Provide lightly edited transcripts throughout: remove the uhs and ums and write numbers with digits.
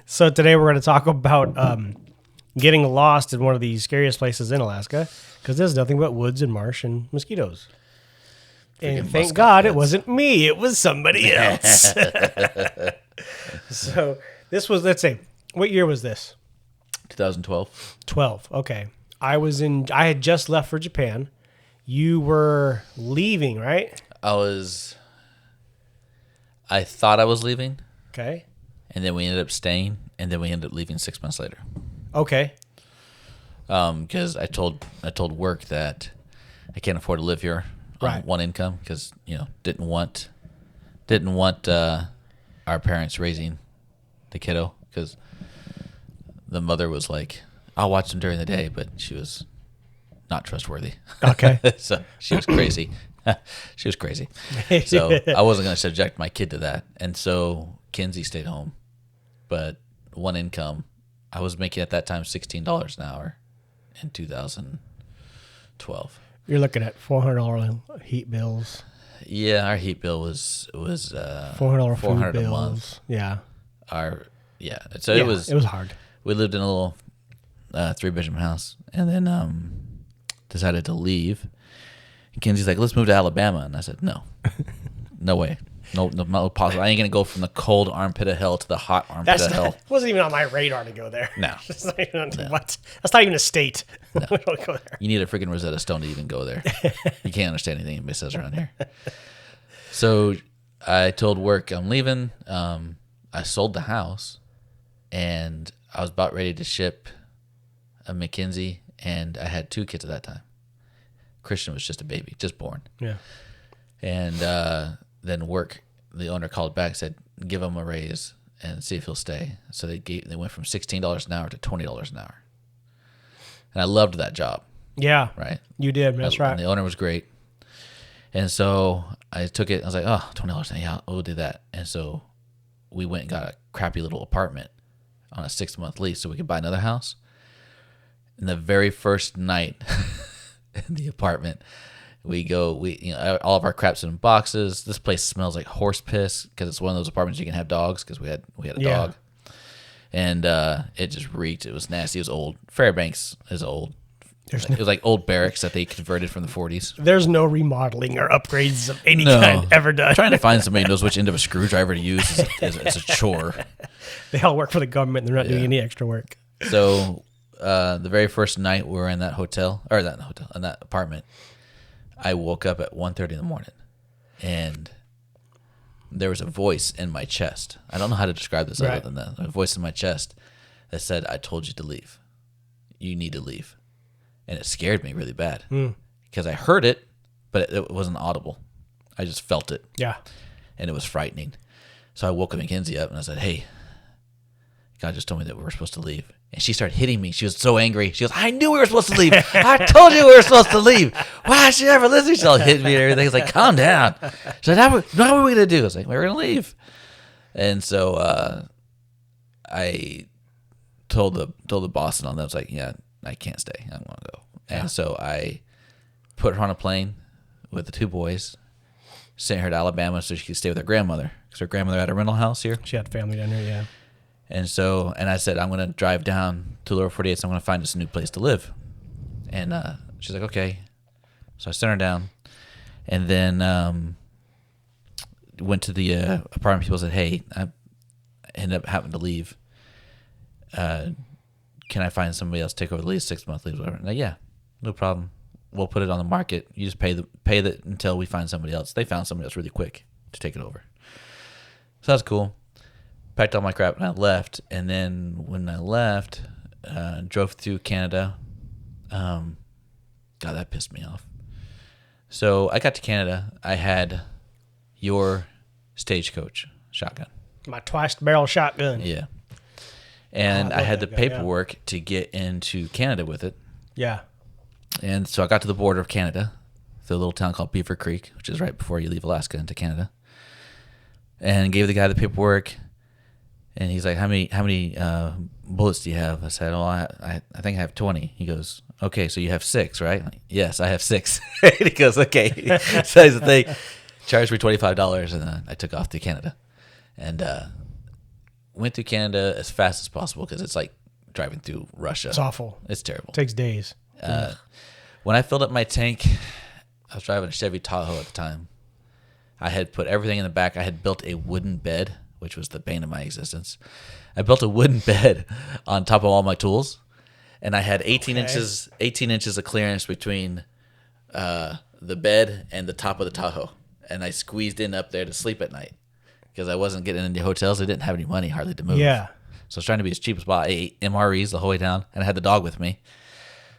So today we're going to talk about getting lost in one of the scariest places in Alaska because there's nothing but woods and marsh and mosquitoes. And thank God it wasn't me. It was somebody else. So this was, let's say, what year was this? 2012. 12. Okay. I had just left for Japan. You were leaving, right? I thought I was leaving, Okay. and then we ended up staying, and then we ended up leaving 6 months later. Okay. Because I told work that I can't afford to live here on Right. one income because didn't want our parents raising the kiddo because the mother was like, I'll watch them during the day, but she was not trustworthy. Okay. So she was crazy. She was crazy. So I wasn't going to subject my kid to that. And so Kenzie stayed home. But one income, I was making at that time $16 an hour in 2012. You're looking at $400 heat bills. Yeah, our heat bill was $400 $400 food a bills. month. Yeah. So it was hard. We lived in a little 3-bedroom house, and then decided to leave. And Kenzie's like, "Let's move to Alabama," and I said, "No, no way, no possible. I ain't gonna go from the cold armpit of hell to the hot armpit of hell." Wasn't even on my radar to go there. No. It's not even what? That's not even a state. No. We don't go there. You need a freaking Rosetta Stone to even go there. You can't understand anything anybody says around here. So I told work I'm leaving. I sold the house, and I was about ready to ship a Mackenzie, and I had 2 kids at that time. Christian was just a baby, just born. Yeah. And then work, the owner called back and said, give him a raise and see if he'll stay. So they went from $16 an hour to $20 an hour. And I loved that job, Yeah. right? You did. That's right. And the owner was great. And so I took it. I was like, oh, $20. Yeah, we'll do that. And so we went and got a crappy little apartment on a 6-month lease so we could buy another house. And the very first night in the apartment, all of our crap's in boxes. This place smells like horse piss because it's one of those apartments you can have dogs because we had a dog. And it just reeked. It was nasty. It was old. Fairbanks is old. It was like old barracks that they converted from the 40s. There's no remodeling or upgrades of any kind ever done. Trying to find somebody who knows which end of a screwdriver to use is a chore. They all work for the government. And they're not doing any extra work. So the very first night we were in that in that apartment, I woke up at 1:30 in the morning, and there was a voice in my chest. I don't know how to describe this other than that. A voice in my chest that said, "I told you to leave. You need to leave." And it scared me really bad because I heard it, but it wasn't audible. I just felt it. Yeah. And it was frightening. So I woke Mackenzie up and I said, "Hey, God just told me that we were supposed to leave." And she started hitting me. She was so angry. She goes, "I knew we were supposed to leave. I told you we were supposed to leave. Why is she ever listening?" She all hit me and everything. It's like, calm down. She said, "How are we going to do?" I was like, "We're going to leave." And so I told the boss and all that. I was like, "Yeah, I can't stay. I'm going to go." And so I put her on a plane with the 2 boys, sent her to Alabama so she could stay with her grandmother because her grandmother had a rental house here. She had family down here, yeah. And so, I said, I'm going to drive down to Lower 48, so I'm going to find us a new place to live. And she's like, okay. So I sent her down, and then went to the apartment people, said, hey, I ended up having to leave. Can I find somebody else to take over the lease, 6-month lease, whatever? And like, yeah, no problem. We'll put it on the market. You just pay the until we find somebody else. They found somebody else really quick to take it over. So that's cool. Packed all my crap and I left. And then when I left, drove through Canada. God, that pissed me off. So I got to Canada. I had your Stagecoach shotgun. My twice-barrel shotgun. Yeah. And I had the that gun, paperwork to get into Canada with it. Yeah. And so I got to the border of Canada, through a little town called Beaver Creek, which is right before you leave Alaska into Canada. And gave the guy the paperwork. And he's like, how many bullets do you have? I said, oh, I think I have 20. He goes, okay, so you have 6, right? I'm like, yes, I have 6. And he goes, okay. So he's the thing. Charged me $25, and then I took off to Canada. And went through Canada as fast as possible because it's like driving through Russia. It's awful. It's terrible. Takes days. When I filled up my tank, I was driving a Chevy Tahoe at the time. I had put everything in the back. I had built a wooden bed, which was the bane of my existence. I built a wooden bed on top of all my tools, and I had 18 inches of clearance between the bed and the top of the Tahoe, and I squeezed in up there to sleep at night because I wasn't getting into hotels. I didn't have any money hardly to move. Yeah. So I was trying to be as cheap as possible. I ate MREs the whole way down, and I had the dog with me.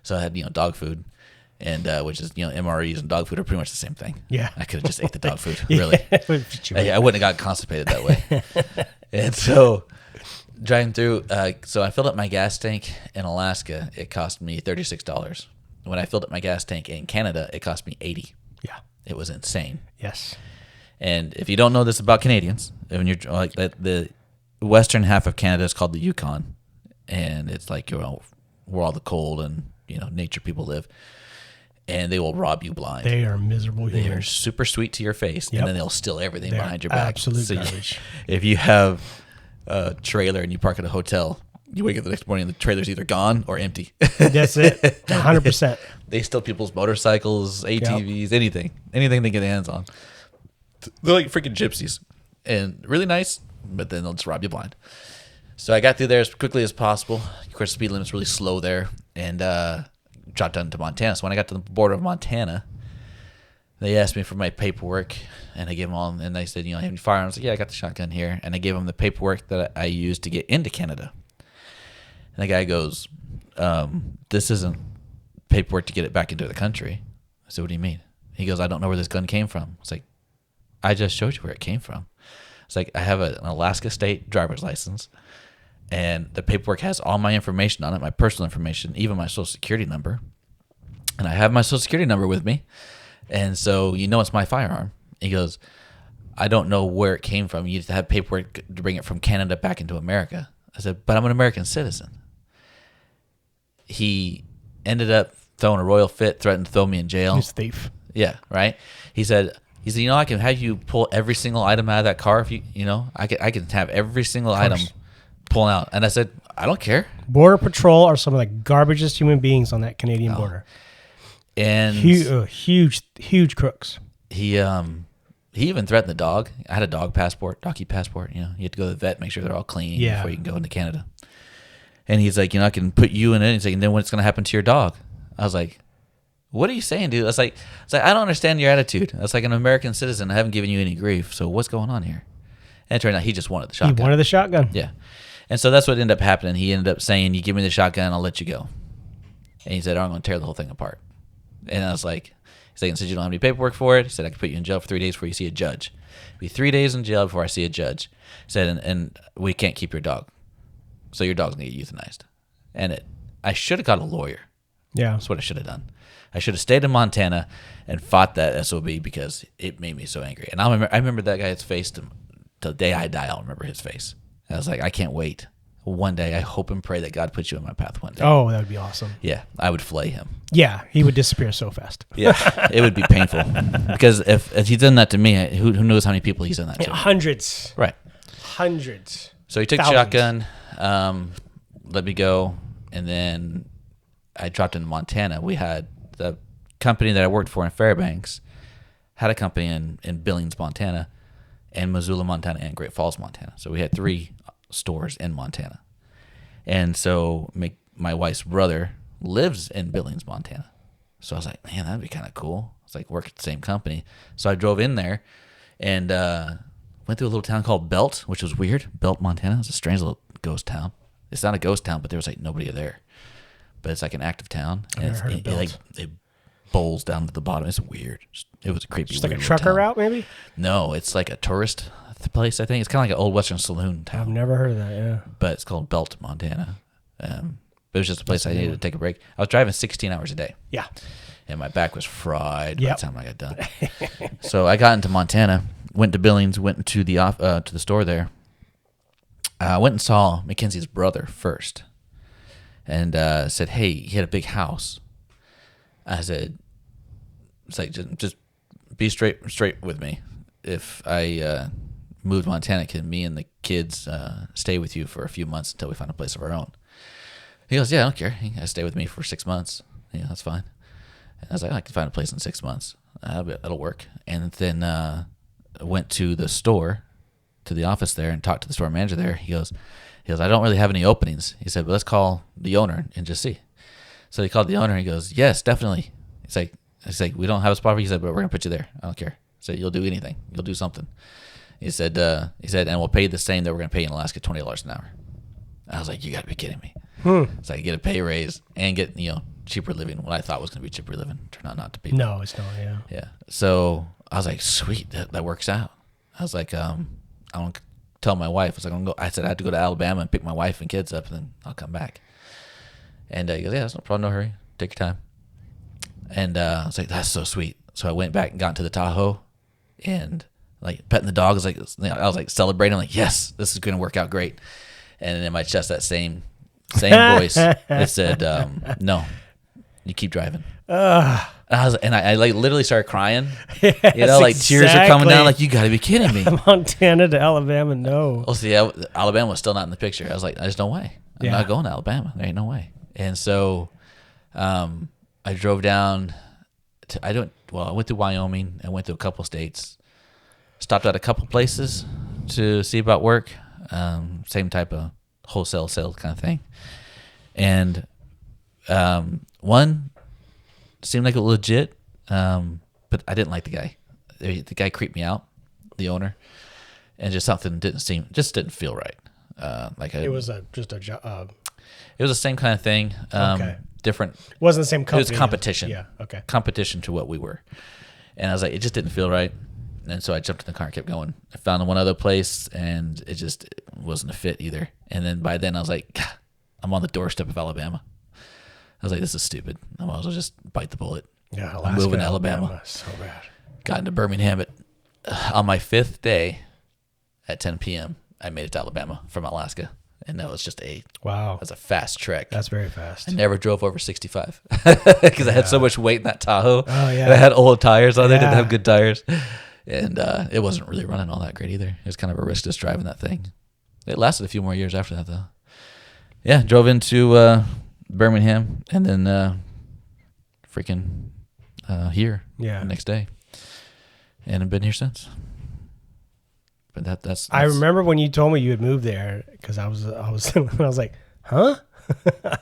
So I had, dog food, and which is, MREs and dog food are pretty much the same thing. Yeah. I could have just ate the dog food, really. Yeah. I wouldn't have got constipated that way. And so driving through, so I filled up my gas tank in Alaska. It cost me $36. When I filled up my gas tank in Canada, it cost me $80. Yeah. It was insane. Yes. And if you don't know this about Canadians, when you're like the western half of Canada is called the Yukon, and it's like where all the cold and nature people live, and they will rob you blind. They are miserable They are humans. super sweet to your face, Yep. and then they'll steal everything They are behind your back. absolute So garbage. if you have a trailer and you park at a hotel, you wake up the next morning and the trailer's either gone or empty. That's it. 100%. They steal people's motorcycles, ATVs, anything they get their hands on. They're like freaking gypsies, and really nice, but then they'll just rob you blind. So I got through there as quickly as possible. Of course, speed limit's really slow there, and dropped down to Montana. So when I got to the border of Montana, they asked me for my paperwork, and I gave them all, and they said, have any firearms? I was like, yeah, I got the shotgun here, and I gave them the paperwork that I used to get into Canada. And the guy goes, this isn't paperwork to get it back into the country. I said, what do you mean? He goes, I don't know where this gun came from. It's like, I just showed you where it came from. It's like, I have an Alaska state driver's license, and the paperwork has all my information on it, my personal information, even my social security number. And I have my social security number with me. And so, it's my firearm. He goes, I don't know where it came from. You have to have paperwork to bring it from Canada back into America. I said, but I'm an American citizen. He ended up throwing a royal fit, threatened to throw me in jail. He's a thief. Yeah, right? He said, I can have you pull every single item out of that car if I can have every single item pulling out. And I said, I don't care. Border Patrol are some of the garbagest human beings on that Canadian border. And huge crooks. He even threatened the dog. I had a doggy passport. You have to go to the vet, make sure they're all clean before you can go into Canada. And he's like, I can put you in it. He's like, and then what's going to happen to your dog? I was like, what are you saying, dude? I was like, I don't understand your attitude. I was like, an American citizen. I haven't given you any grief. So what's going on here? And it turned out he just wanted the shotgun. He wanted the shotgun. Yeah. And so that's what ended up happening. He ended up saying, you give me the shotgun, I'll let you go. And he said, I'm going to tear the whole thing apart. And I was like, he said, you don't have any paperwork for it. He said, I can put you in jail for 3 days before you see a judge. It'll be 3 days in jail before I see a judge. He said, and we can't keep your dog. So your dog's going to get euthanized. And I should have got a lawyer. Yeah. That's what I should have done. I should have stayed in Montana and fought that SOB because it made me so angry. And I remember that guy's face till the day I die. I'll remember his face. And I was like, I can't wait. One day, I hope and pray that God puts you in my path one day. Oh, that would be awesome. Yeah, I would flay him. Yeah, he would disappear so fast. Yeah, it would be painful. Because if he's done that to me, who knows how many people he's done that to? Hundreds. Right. Hundreds. So he took the Thousands. shotgun, let me go, and then I dropped into Montana. We had the company that I worked for in Fairbanks had a company in Billings, Montana, and Missoula, Montana, and Great Falls, Montana. So we had 3 stores in Montana. And so my wife's brother lives in Billings, Montana. So I was like, man, that'd be kind of cool. It's like work at the same company. So I drove in there and went through a little town called Belt, which was weird. Belt, Montana. It's a strange little ghost town. It's not a ghost town, but there was like nobody there. But it's like an active town. And never heard of Belt. It bowls down to the bottom. It's weird. It was a creepy. Just like a weird trucker town. route, maybe? No, it's like a tourist place, I think. It's kind of like an old Western saloon town. I've never heard of that, yeah. But it's called Belt, Montana. But it was just a place I needed to take a break. I was driving 16 hours a day. Yeah. And my back was fried by Yep. the time I got done. So I got into Montana, went to Billings, went to the store there. I went and saw Mackenzie's brother first, and said, "Hey, he had a big house." I said, "It's like just be straight with me. If I moved to Montana, can me and the kids stay with you for a few months until we find a place of our own? He goes, yeah, I don't care. You guys stay with me for 6 months. Yeah, that's fine. And I was like, I can find a place in 6 months. That'll work. And then I went to the store, to the office there, and talked to the store manager there. He goes, I don't really have any openings. He said, but let's call the owner and just see. So he called the owner. And he goes, yes, definitely. He's like, we don't have a spot for you. He said, but we're gonna put you there. I don't care. He said, you'll do anything. You'll do something. He said, and we'll pay you the same that we're gonna pay you in Alaska, $20 an hour. I was like, you gotta be kidding me. So I get a pay raise and get cheaper living. What I thought was gonna be cheaper living turned out not to be. No, it's not. Yeah. Yeah. So I was like, sweet, that works out. I was like, I don't tell my wife. I was like, I'm gonna go. I said I had to go to Alabama and pick my wife and kids up, and then I'll come back. And he goes, yeah, that's no problem, no hurry. Take your time. And I was like, that's so sweet. So I went back and got into the Tahoe, and like petting the dog. I was like celebrating. I'm like, yes, this is gonna work out great. And in my chest, that same voice, it said, no, you keep driving. And I like literally started crying. Yes, like tears are coming down. Like, you got to be kidding me. Montana to Alabama, no. Well, see, Alabama was still not in the picture. I was like, there's no way. I'm not going to Alabama. There ain't no way. And so, I drove down. I went to Wyoming. I went to a couple states. Stopped at a couple places to see about work. Same type of wholesale sales kind of thing. And one seemed like it was legit, but I didn't like the guy. The guy creeped me out, the owner, and just something didn't feel right. It was just a job. It was the same kind of thing. Okay. Different. It wasn't the same company. It was competition. Yeah. Okay. Competition to what we were, and I was like, it just didn't feel right. And so I jumped in the car and kept going. I found one other place, and it just wasn't a fit either. And then by then, I was like, God, I'm on the doorstep of Alabama. I was like, this is stupid. I might as well just bite the bullet. Yeah, Alaska, I'm moving to Alabama. So bad. Got into Birmingham. But on my 5th day at 10 p.m., I made it to Alabama from Alaska. And that was just a fast trek. That's very fast. I never drove over 65 because I had so much weight in that Tahoe. Oh, yeah. And I had old tires on there. Didn't have good tires. And it wasn't really running all that great either. It was kind of a risk just driving that thing. It lasted a few more years after that, though. Yeah, drove into Birmingham and then here the next day. And I've been here since. But that's I remember when you told me you had moved there because I was I was like, huh?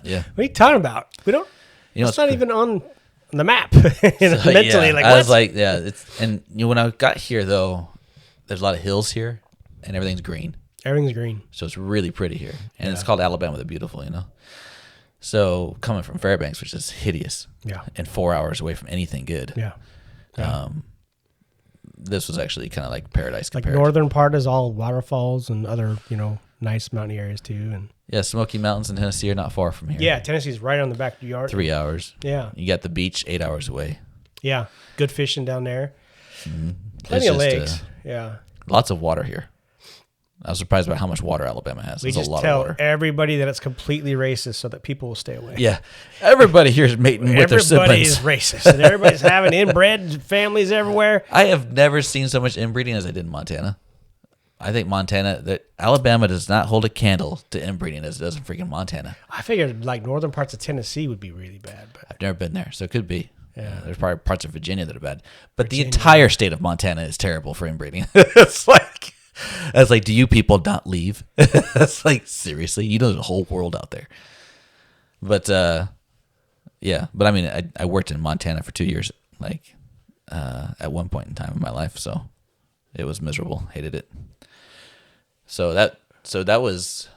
Yeah. What are you talking about? We don't. It's not even on the map. Mentally, yeah, I was like, yeah. When I got here though, there's a lot of hills here, and everything's green. Everything's green, so it's really pretty here, and it's called Alabama the Beautiful, So coming from Fairbanks, which is hideous, and 4 hours away from anything good, this was actually kind of like paradise. Like northern part is all waterfalls and other nice mountain areas too, and Smoky Mountains in Tennessee are not far from here. Yeah, Tennessee's right on the back of the yard. 3 hours. Yeah, you got the beach 8 hours away. Yeah, good fishing down there. Mm-hmm. Plenty of lakes. Lots of water here. I was surprised by how much water Alabama has. We There's just a lot tell of water. Everybody that it's completely racist so that people will stay away. Yeah, everybody here is mating with their siblings. Everybody's racist, and everybody's having inbred families everywhere. I have never seen so much inbreeding as I did in Montana. I think Alabama does not hold a candle to inbreeding as it does in freaking Montana. I figured like northern parts of Tennessee would be really bad, but I've never been there, so it could be. Yeah. There's probably parts of Virginia that are bad, but the entire state of Montana is terrible for inbreeding. It's like, do you people not leave? It's like, seriously, there's a whole world out there. But but I mean, I worked in Montana for 2 years, at one point in time in my life, so it was miserable. Hated it. So that was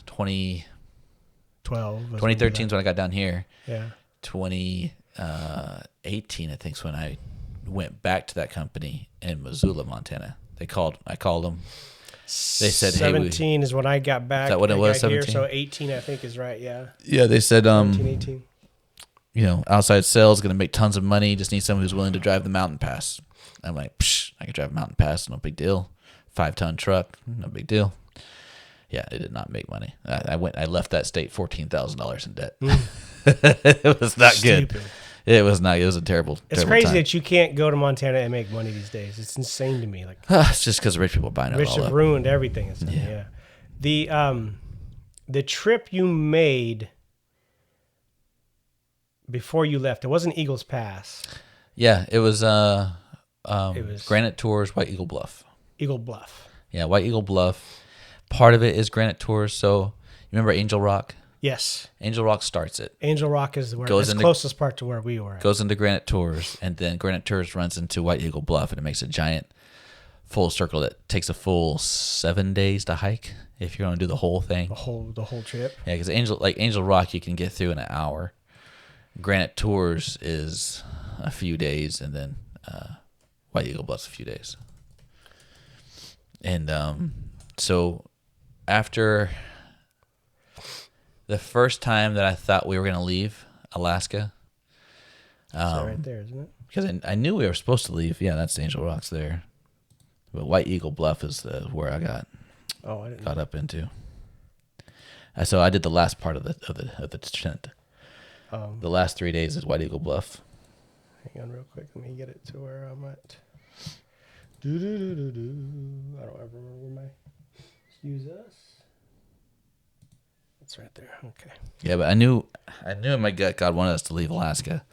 2013 is when I got down here. Yeah. 2018, I think, is when I went back to that company in Missoula, Montana. I called them. They said, 17 is when I got back. Is that what it was, 17? So 18, I think, is right, yeah. Yeah, they said, 18. Outside sales, going to make tons of money, just need someone who's willing to drive the mountain pass. I'm like, I can drive a mountain pass, no big deal. 5-ton truck, no big deal. Yeah, it did not make money. I left that state $14,000 in debt. It was not good. It was not. It was a terrible. It's terrible crazy time. that you can't go to Montana and make money these days. It's insane to me. Like It's just because rich people are buying it rich all have up. ruined everything. And stuff. Yeah. The trip you made before you left, it wasn't Eagles Pass. Yeah, it was. was- Granite Tours, White Eagle Bluff. Eagle Bluff. Yeah, White Eagle Bluff. Part of it is Granite Tours. So you remember Angel Rock? Yes. Angel Rock starts it. Angel Rock is Goes the into- closest part to where we were at. Goes into Granite Tours, and then Granite Tours runs into White Eagle Bluff, and it makes a giant full circle that takes a full 7 days to hike if you're going to do the whole thing. The whole trip. Yeah, because Angel Rock you can get through in an hour. Granite Tours is a few days, and then White Eagle Bluff's a few days. And so after the first time that I thought we were going to leave Alaska, It's right there, isn't it? because I knew we were supposed to leave. Yeah, that's Angel Rock's there. But White Eagle Bluff is where I got Oh, I didn't know. caught up into. So I did the last part of the tent. The last 3 days is White Eagle Bluff. Hang on real quick. Let me get it to where I'm at. I don't ever remember where my excuse us. It's right there. Okay. Yeah, but I knew in my gut God wanted us to leave Alaska.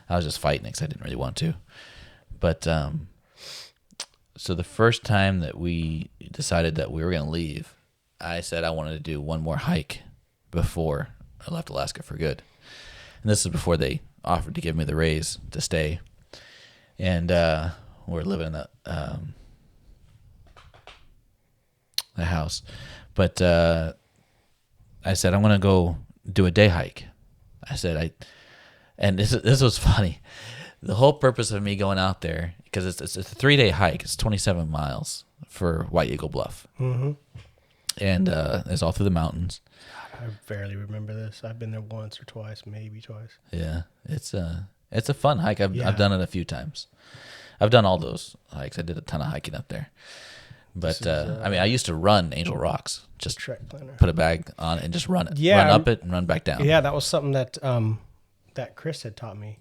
I was just fighting because I didn't really want to. But so the first time that we decided that we were going to leave, I said I wanted to do one more hike before I left Alaska for good. And this is before they offered to give me the raise to stay. And we're living in a house. But I said, I'm going to go do a day hike. I said, and this was funny. The whole purpose of me going out there, because it's a 3-day hike. It's 27 miles for White Eagle Bluff. Mm-hmm. And it's all through the mountains. I barely remember this. I've been there once or twice, maybe twice. Yeah, it's a fun hike. I've done it a few times. I've done all those hikes. I did a ton of hiking up there. But I mean, I used to run Angel Rocks. Just Trek planner. put a bag on it and just run it. Yeah, Run up it and run back down. Yeah, that was something that that Chris had taught me.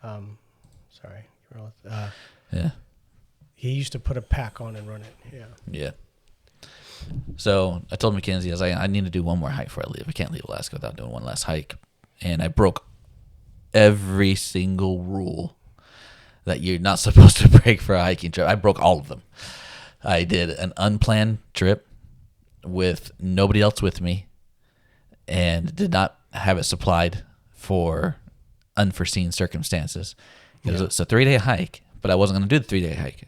Sorry. Yeah. He used to put a pack on and run it. Yeah. Yeah. So I told Mackenzie, I was like, I need to do one more hike before I leave. I can't leave Alaska without doing one last hike. And I broke every single rule that you're not supposed to break for a hiking trip. I broke all of them. I did an unplanned trip with nobody else with me and did not have it supplied for unforeseen circumstances. It's a 3-day hike, but I wasn't going to do the 3-day hike.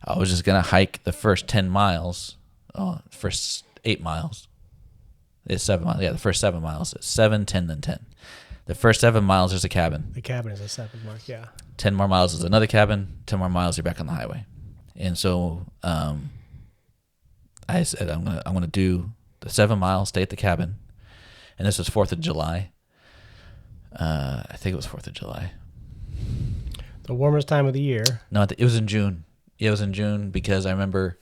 I was just going to hike the first 10 miles, first 8 miles. It's 7 miles. Yeah, the first 7 miles. It's 7, 10, then 10. The first 7 miles, there's a cabin. The cabin is a 7 mark, yeah. 10 more miles is another cabin. 10 more miles, you're back on the highway. And so I said, I'm gonna do the 7 miles, stay at the cabin. And this was 4th of July. I think it was 4th of July. The warmest time of the year. No, it was in June. Yeah, it was in June because I remember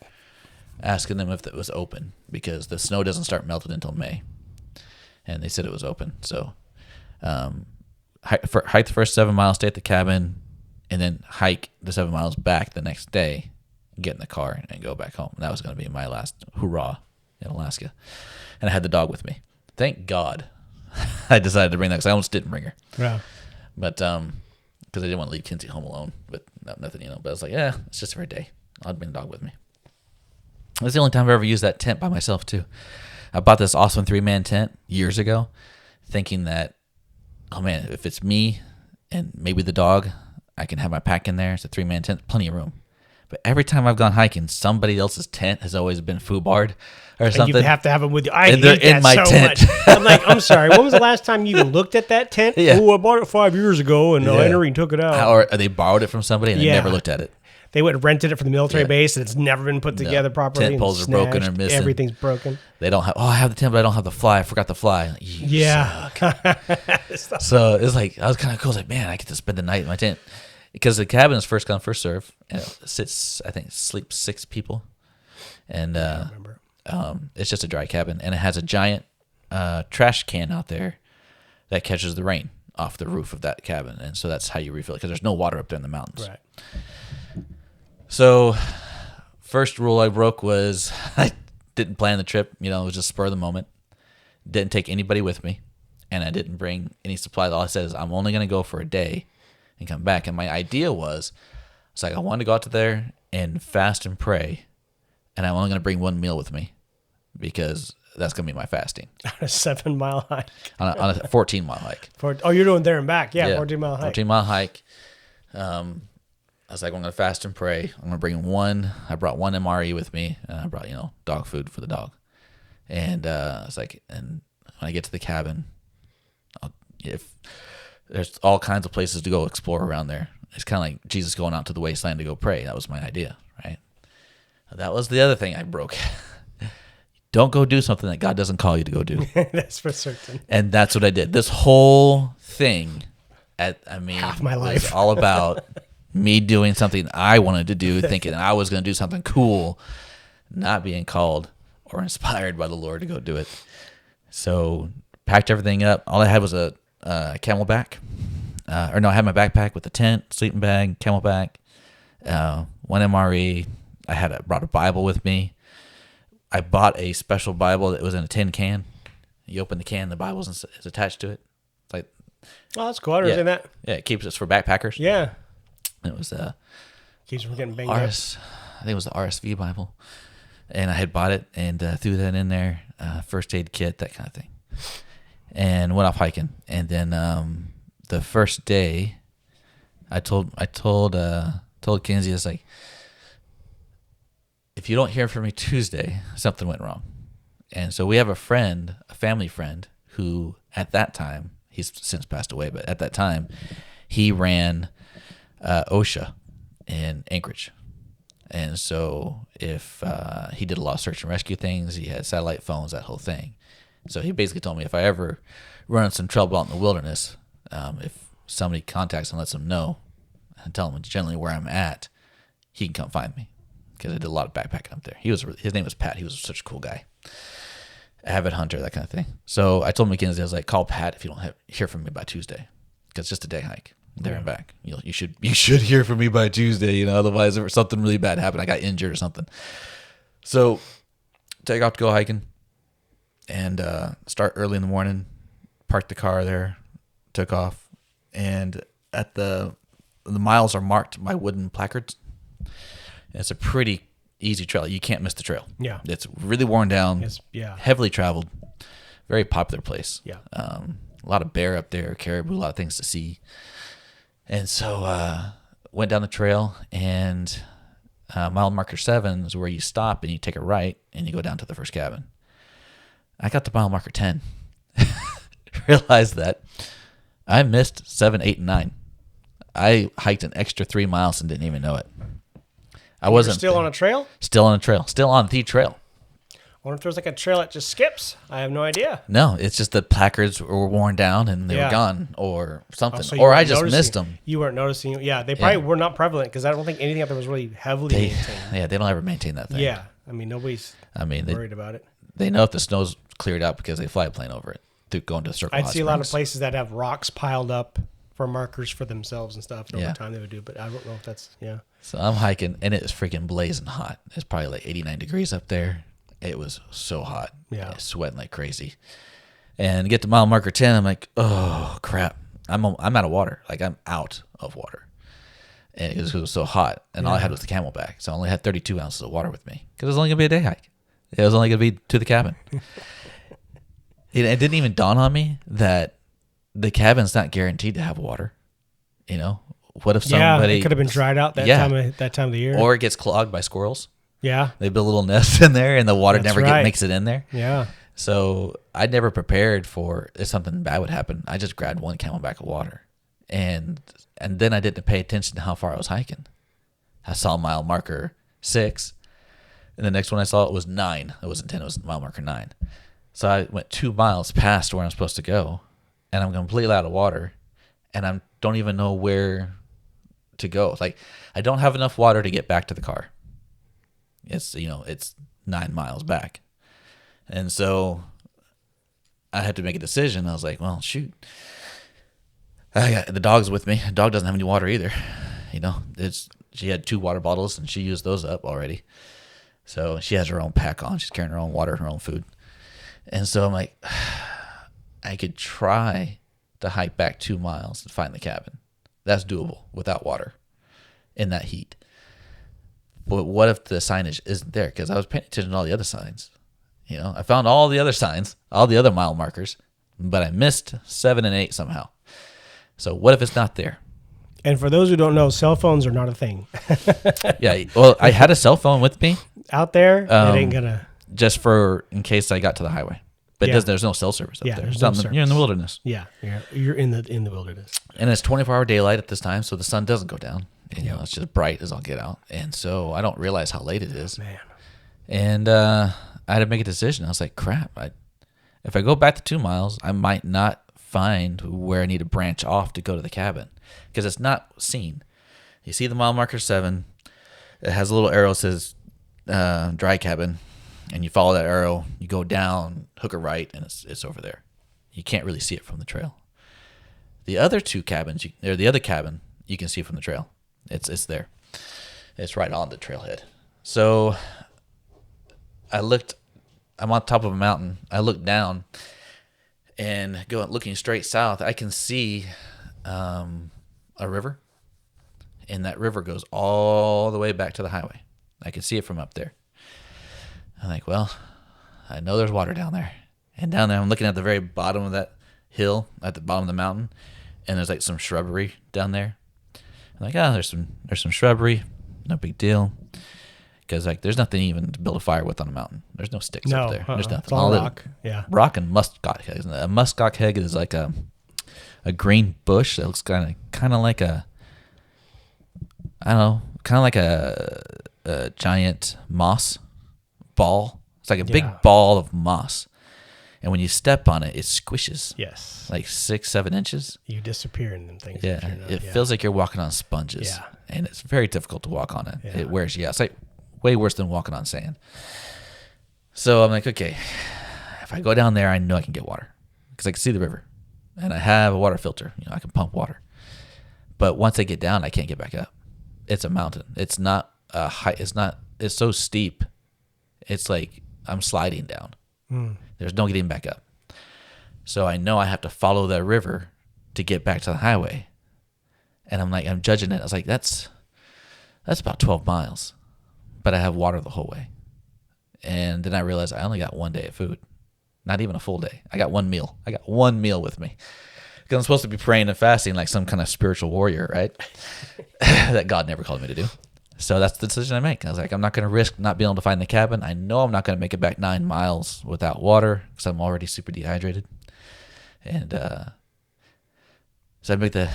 asking them if it was open because the snow doesn't start melting until May. And they said it was open. So hike the first 7 miles, stay at the cabin, and then hike the 7 miles back the next day, get in the car, and go back home. And that was going to be my last hurrah in Alaska. And I had the dog with me. Thank God I decided to bring that because I almost didn't bring her. Yeah. But because I didn't want to leave Kinsey home alone with nothing, But I was like, yeah, it's just for a day. I'll bring the dog with me. That's the only time I've ever used that tent by myself, too. I bought this awesome 3-man tent years ago, thinking that, oh, man, if it's me and maybe the dog, I can have my pack in there. It's a 3-man tent, plenty of room. But every time I've gone hiking, somebody else's tent has always been foobarred or something. And you have to have them with you. I And they're hate that in my so tent. much. I'm like, I'm sorry. When was the last time you even looked at that tent? Yeah. Oh, I bought it 5 years ago, and I never even took it out. Or they borrowed it from somebody and they Yeah. never looked at it. They went and rented it from the military Yeah. base, and it's never been put together properly. Tent and poles are broken or snatched. missing. Everything's broken. They don't have, I have the tent, but I don't have the fly. I forgot the fly. Like, you Yeah. suck. So it's like, I was kind of cool. I was like, man, I get to spend the night in my tent. Because the cabin is first come, first serve. And it sleeps 6 people. And Remember. it's just a dry cabin. And it has a giant trash can out there that catches the rain off the roof of that cabin, and so that's how you refill it because there's no water up there in the mountains. Right. So, first rule I broke was I didn't plan the trip. It was just spur of the moment. Didn't take anybody with me, and I didn't bring any supplies. All I said is I'm only going to go for a day and come back. And my idea was, it's like I wanted to go out to there and fast and pray, and I'm only going to bring one meal with me because that's going to be my fasting. On a 7-mile hike. On a 14-mile hike. You're doing there and back. Yeah, 14-mile hike. 14-mile hike. I was like, I'm going to fast and pray. I'm going to bring one. I brought one MRE with me, and I brought, dog food for the dog. And I was like, and when I get to the cabin, if there's all kinds of places to go explore around there. It's kind of like Jesus going out to the wasteland to go pray. That was my idea, right? That was the other thing I broke. Don't go do something that God doesn't call you to go do. That's for certain. And that's what I did. This whole thing, half my life, was all about me doing something I wanted to do, thinking I was going to do something cool, not being called or inspired by the Lord to go do it. So packed everything up. All I had was a camelback. I had my backpack with a tent, sleeping bag, camelback, one MRE. I brought a Bible with me. I bought a special Bible that was in a tin can. You open the can, the Bible is attached to it. It's like, oh, that's cool. I understand that. Yeah, it keeps us for backpackers. Yeah. It was keeps from getting banged up. I think it was the RSV Bible, and I had bought it and threw that in there, first aid kit, that kind of thing, and went off hiking. And then the first day, I told Kinsey, I was like, if you don't hear from me Tuesday, something went wrong. And so we have a family friend, who at that time, he's since passed away, but at that time, he ran OSHA in Anchorage. And so if he did a lot of search and rescue things, he had satellite phones, that whole thing. So he basically told me if I ever run into some trouble out in the wilderness, if somebody contacts and lets him know and tell him generally where I'm at, he can come find me, because I did a lot of backpacking up there. His name was Pat. He was such a cool guy. Avid hunter, that kind of thing. So I told Mackenzie, I was like, call Pat if you don't hear from me by Tuesday, because it's just a day hike there and back. You should hear from me by Tuesday, otherwise if something really bad happened, I got injured or something. So take off to go hiking and start early in the morning, parked the car there, took off, and at the miles are marked by wooden placards. It's a pretty easy trail. You can't miss the trail. Yeah. It's really worn down. Heavily traveled. Very popular place. Yeah. A lot of bear up there, caribou, a lot of things to see. And so went down the trail, and mile marker 7 is where you stop and you take a right and you go down to the first cabin. I got to mile marker 10. Realized that I missed 7, 8, and 9. I hiked an extra 3 miles and didn't even know it. You're still on a trail? Still on a trail. Still on the trail. I wonder if there's like a trail that just skips. I have no idea. No, it's just the placards were worn down and they were gone or something. So or I just missed them. You weren't noticing. Yeah, they probably were not prevalent, because I don't think anything out there was really heavily maintained. Yeah, they don't ever maintain that thing. Yeah. Nobody's worried about it. They know if the snow's cleared up because they fly a plane over it to go into Circle I'd Hot see a lot of Springs. places that have rocks piled up for markers for themselves and stuff. And over time they would do, but I don't know if that's, So I'm hiking, and it was freaking blazing hot. It's probably like 89 degrees up there. It was so hot. Yeah. Sweating like crazy. And get to mile marker 10, I'm like, oh, crap. I'm out of water. Like, I'm out of water. And it was so hot. And all I had was the camelback. So I only had 32 ounces of water with me, because it was only going to be a day hike. It was only going to be to the cabin. It didn't even dawn on me that the cabin's not guaranteed to have water. What if somebody... it could have been dried out that time of the year. Or it gets clogged by squirrels. Yeah. They build a little nest in there, and the water makes it in there. Yeah. So I never prepared for if something bad would happen. I just grabbed one camelback of water. And then I didn't pay attention to how far I was hiking. I saw mile marker 6, and the next one I saw it was 9. It wasn't 10, it was mile marker 9. So I went 2 miles past where I'm supposed to go, and I'm completely out of water, and I don't even know where to go. Like, I don't have enough water to get back to the car. It's 9 miles back. And so I had to make a decision. I was like, well, shoot. The dog's with me. The dog doesn't have any water either. She had 2 water bottles and she used those up already. So she has her own pack on. She's carrying her own water, her own food. And so I'm like, I could try to hike back 2 miles and find the cabin. That's doable without water in that heat. But what if the signage isn't there? Because I was paying attention to all the other signs. I found all the other signs, all the other mile markers, but I missed 7 and 8 somehow. So what if it's not there? And for those who don't know, cell phones are not a thing. Yeah. Well, I had a cell phone with me. Out there, it ain't gonna. Just in case I got to the highway. But there's no cell service up there. There's no service. You're in the wilderness. Yeah, you're in the wilderness. And it's 24-hour daylight at this time, so the sun doesn't go down. And, it's just bright as I'll get out. And so I don't realize how late it is. Man. And I had to make a decision. I was like, crap. If I go back to 2 miles, I might not find where I need to branch off to go to the cabin because it's not seen. You see the mile marker 7. It has a little arrow that says dry cabin. And you follow that arrow, you go down, hook a right, and it's over there. You can't really see it from the trail. The other 2 cabins, the other cabin, you can see from the trail. It's there. It's right on the trailhead. So I'm on top of a mountain. I look down, and looking straight south, I can see a river, and that river goes all the way back to the highway. I can see it from up there. I'm like, well, I know there's water down there. And down there, I'm looking at the very bottom of that hill, at the bottom of the mountain, and there's like some shrubbery down there. I'm like, there's some shrubbery, no big deal. Because there's nothing even to build a fire with on a mountain. There's no sticks up there. There's nothing. It's all rock. Yeah. Rock and muskot head. A muskot head is like a green bush that looks kind of like a giant moss ball. It's like a big ball of moss, and when you step on it, it squishes. Yes, like 6-7 inches. You disappear in them things. Yeah, it feels like you're walking on sponges. Yeah, and it's very difficult to walk on it. Yeah. It wears you out. It's like way worse than walking on sand. So I'm like, okay, if I go down there, I know I can get water because I can see the river, and I have a water filter. I can pump water. But once I get down, I can't get back up. It's a mountain. It's not a high. It's so steep. It's like I'm sliding down. There's no getting back up. So I know I have to follow that river to get back to the highway. And I'm judging it. I was like, that's about 12 miles. But I have water the whole way. And then I realized I only got 1 day of food. Not even a full day. I got 1 meal. I got 1 meal with me. Because I'm supposed to be praying and fasting like some kind of spiritual warrior, right? That God never called me to do. So that's the decision I make. I was like, I'm not going to risk not being able to find the cabin. I know I'm not going to make it back 9 miles without water because I'm already super dehydrated. And so I make the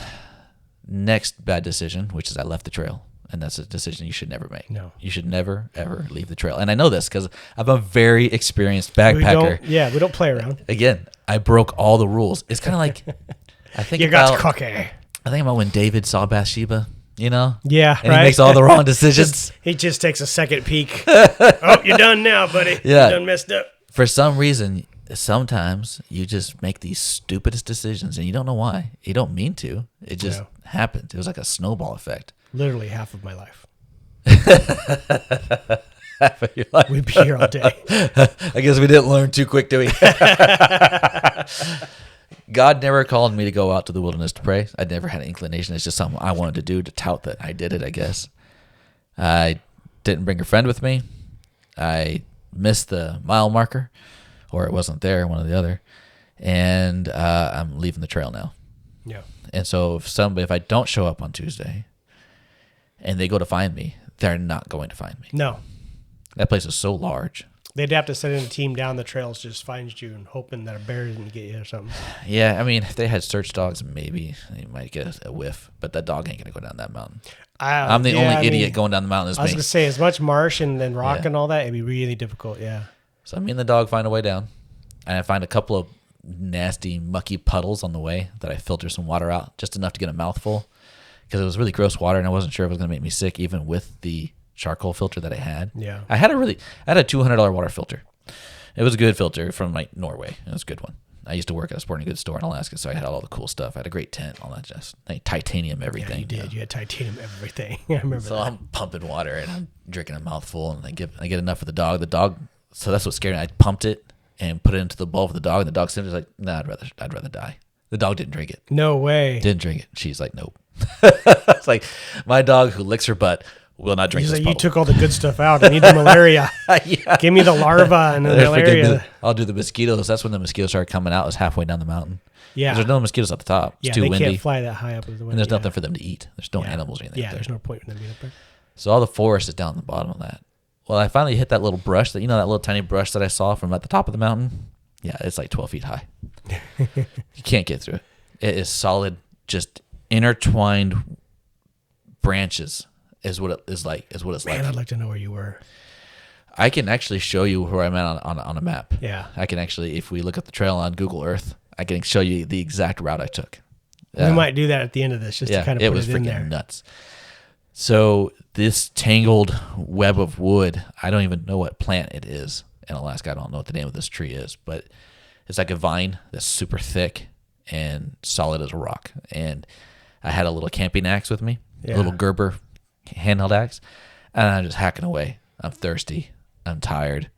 next bad decision, which is I left the trail. And that's a decision you should never make. No. You should never, ever leave the trail. And I know this because I'm a very experienced backpacker. We don't play around. Again, I broke all the rules. It's kind of like, I think you got cocky. I think about when David saw Bathsheba. Yeah, and he makes all the wrong decisions. He just takes a second peek. Oh, you're done now, buddy. Yeah. You're done messed up. For some reason, sometimes you just make these stupidest decisions, and you don't know why. You don't mean to. It just happened. It was like a snowball effect. Literally half of my life. Half of your life. We'd be here all day. I guess we didn't learn too quick, did we? God never called me to go out to the wilderness to pray. I never had an inclination. It's just something I wanted to do to tout that I did it, I guess. I didn't bring a friend with me. I missed the mile marker, or it wasn't there, one or the other. And I'm leaving the trail now. Yeah. And so if I don't show up on Tuesday and they go to find me, they're not going to find me. No. That place is so large. They'd have to send in a team down the trails just finds you and hoping that a bear didn't get you or something. Yeah, I mean, if they had search dogs, maybe they might get a whiff, but that dog ain't going to go down that mountain. I'm the only idiot going down the mountain as me. I was going to say, as much marsh and then rock and all that, it'd be really difficult, yeah. So me and the dog find a way down, and I find a couple of nasty, mucky puddles on the way that I filter some water out, just enough to get a mouthful, because it was really gross water, and I wasn't sure if it was going to make me sick, even with the charcoal filter that I had. Yeah. I had a $200 water filter. It was a good filter from like Norway. It was a good one. I used to work at a sporting goods store in Alaska, so I had all the cool stuff. I had a great tent, all that just like titanium everything. Yeah, you did. You had titanium everything. I remember So that. I'm pumping water and I'm drinking a mouthful, and I get enough for the dog. The dog. So that's what scared me. I pumped it and put it into the bowl for the dog, and the dog said, like, "Nah, I'd rather die." The dog didn't drink it. No way. Didn't drink it. She's like, "Nope." It's like my dog who licks her butt will not drink He's this like, you bottle. took all the good stuff out. I need the malaria. Yeah. Give me the larva and the They're freaking malaria. I'll do the mosquitoes. That's when the mosquitoes started coming out. It was halfway down the mountain. Yeah. There's no mosquitoes at the top. It's Yeah, too they windy. can't fly that high up. And there's nothing for them to eat. There's no animals or anything Yeah, up there. there's no point in them being up there. So all the forest is down at the bottom of that. Well, I finally hit that little brush, that little tiny brush that I saw from at the top of the mountain. Yeah, it's like 12 feet high. You can't get through it. It is solid, just intertwined branches is what it is like. Is what it's Man, like. I'd like to know where you were. I can actually show you where I'm at on a map. Yeah. I can actually, if we look at the trail on Google Earth, I can show you the exact route I took. We might do that at the end of this just to kind of it put was it in freaking there. nuts. So this tangled web of wood, I don't even know what plant it is in Alaska. I don't know what the name of this tree is, but it's like a vine that's super thick and solid as a rock. And I had a little camping axe with me, a little Gerber handheld axe, and I'm just hacking away. I'm thirsty. I'm tired.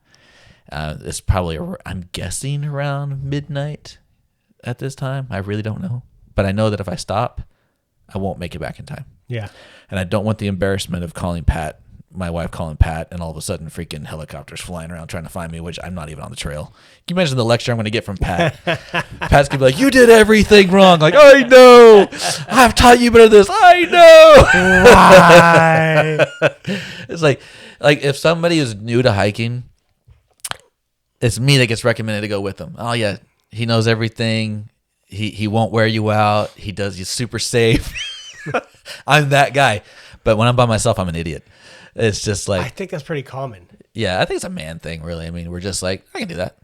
It's probably, I'm guessing, around midnight at this time. I really don't know. But I know that if I stop, I won't make it back in time. Yeah. And I don't want the embarrassment of calling Pat, my wife calling Pat, and all of a sudden freaking helicopters flying around trying to find me, which I'm not even on the trail. Can you imagine the lecture I'm going to get from Pat? Pat's going to be like, "You did everything wrong." Like, "I know. I've taught you better than this. I know." Why? It's like if somebody is new to hiking, it's me that gets recommended to go with them. Oh, yeah. He knows everything. He won't wear you out. He's super safe. I'm that guy. But when I'm by myself, I'm an idiot. It's just like, I think that's pretty common. yeah, I think it's a man thing, really. I mean, we're just like, I can do that.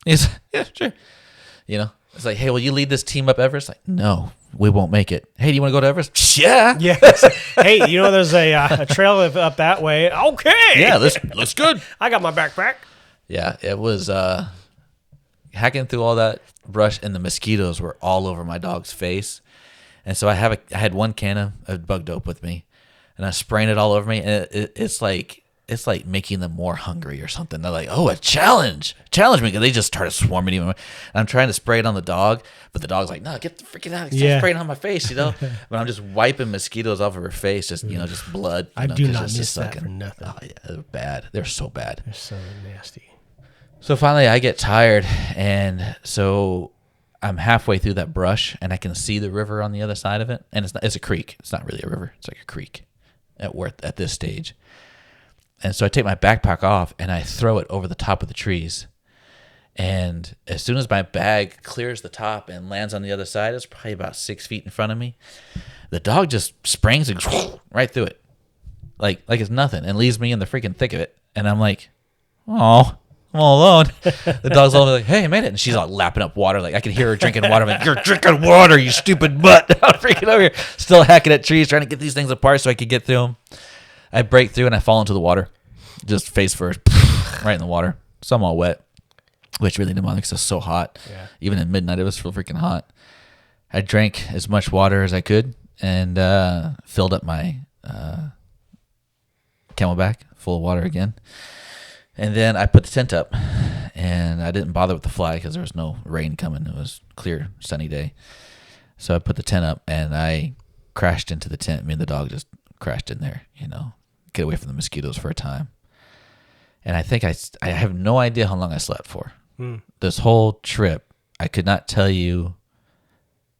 He's, yeah, sure. It's like, "Hey, will you lead this team up Everest?" Like, "No, we won't make it." "Hey, do you want to go to Everest?" "Yeah." Yeah. Hey, there's a trail up that way. Okay. Yeah, let's good. I got my backpack. Yeah, it was hacking through all that brush, and the mosquitoes were all over my dog's face. And so I had one can of bug dope with me, and I was spraying it all over me, and it's like making them more hungry or something. They're like, "Oh, a challenge me," because they just started swarming me. And I'm trying to spray it on the dog, but the dog's like, "No, get the freaking out! Stop spraying on my face," But I'm just wiping mosquitoes off of her face, just blood. I do 'cause not it's miss just that sucking. for nothing. Oh yeah, they're bad. They're so bad. They're so nasty. So finally I get tired, and so I'm halfway through that brush, and I can see the river on the other side of it. And it's a creek. It's not really a river. It's like a creek at this stage. And so I take my backpack off, and I throw it over the top of the trees. And as soon as my bag clears the top and lands on the other side, it's probably about 6 feet in front of me. The dog just springs and right through it. Like it's nothing, and leaves me in the freaking thick of it. And I'm like, "Oh, I'm all alone." The dog's all like, "Hey, I made it." And she's all lapping up water. Like I can hear her drinking water. I'm like, "You're drinking water, you stupid butt." I'm freaking over here, still hacking at trees, trying to get these things apart so I could get through them. I break through and I fall into the water, just face first, right in the water. So I'm all wet, which really didn't bother because it was so hot. Yeah. Even at midnight, it was so freaking hot. I drank as much water as I could and filled up my Camelback full of water again. And then I put the tent up, and I didn't bother with the fly because there was no rain coming. It was a clear, sunny day. So I put the tent up, and I crashed into the tent. Me and the dog just crashed in there, get away from the mosquitoes for a time. And I think I have no idea how long I slept for. This whole trip, I could not tell you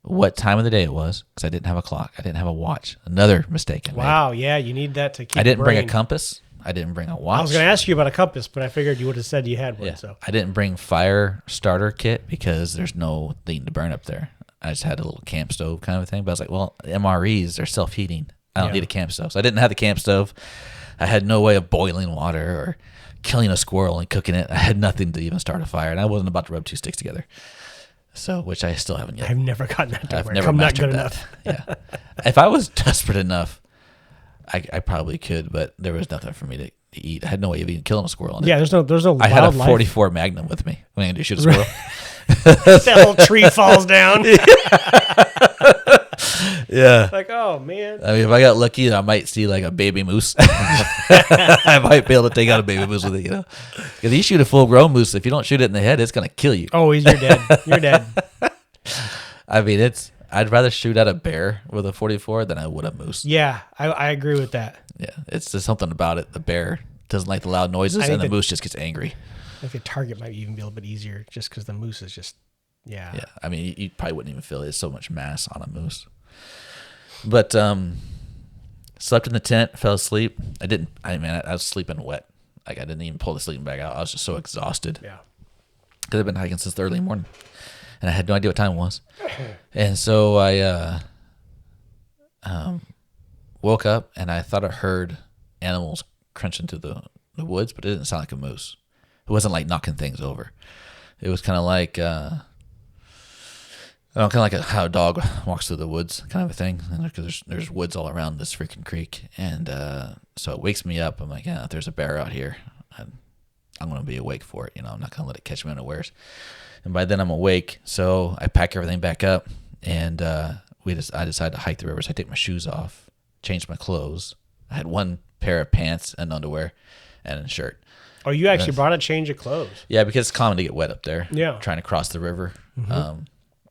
what time of the day it was because I didn't have a clock. I didn't have a watch. Another mistake I made. Wow. Yeah, you need that to keep. I didn't bring a brain. compass. I didn't bring a watch. I was going to ask you about a compass, but I figured you would have said you had one. Yeah. So I didn't bring fire starter kit because there's no thing to burn up there. I just had a little camp stove kind of thing. But I was like, well, MREs, they're self-heating. I don't need a camp stove. So I didn't have the camp stove. I had no way of boiling water or killing a squirrel and cooking it. I had nothing to even start a fire, and I wasn't about to rub two sticks together. So, which I still haven't yet. I've never gotten that to I've work. never I'm not mastered good that. enough. Yeah. If I was desperate enough, I probably could, but there was nothing for me to eat. I had no way of even killing a squirrel. Yeah, there's no I had a wildlife. 44 Magnum with me. What am I going to do, shoot a squirrel? That whole tree falls down. Yeah. Like, oh man. I mean, if I got lucky, I might see like a baby moose. I might be able to take out a baby moose with it, you know. Because you shoot a full-grown moose, if you don't shoot it in the head, it's gonna kill you. Oh, you're dead. You're dead. I mean, I'd rather shoot at a bear with a 44 than I would a moose. Yeah, I agree with that. Yeah, it's just something about it. The bear doesn't like the loud noises, and the moose just gets angry. I think the target might even be a little bit easier, just because the moose is just, yeah. Yeah, I mean, you probably wouldn't even feel it. There's so much mass on a moose. But slept in the tent, fell asleep. I was sleeping wet. Like, I didn't even pull the sleeping bag out. I was just so exhausted. Yeah. Because I've been hiking since the early morning. And I had no idea what time it was. And so I woke up, and I thought I heard animals crunching through the woods, but it didn't sound like a moose. It wasn't like knocking things over. It was kind of like... kind of like how a dog walks through the woods, kind of a thing. Because there's woods all around this freaking creek, and so it wakes me up. I'm like, yeah, if there's a bear out here, I'm gonna be awake for it. You know, I'm not gonna let it catch me unawares. And by then I'm awake, so I pack everything back up, and I decided to hike the river. So I take my shoes off, change my clothes. I had one pair of pants and underwear, and a shirt. Oh, you actually brought a change of clothes. Yeah, because it's common to get wet up there. Yeah, trying to cross the river. Mm-hmm.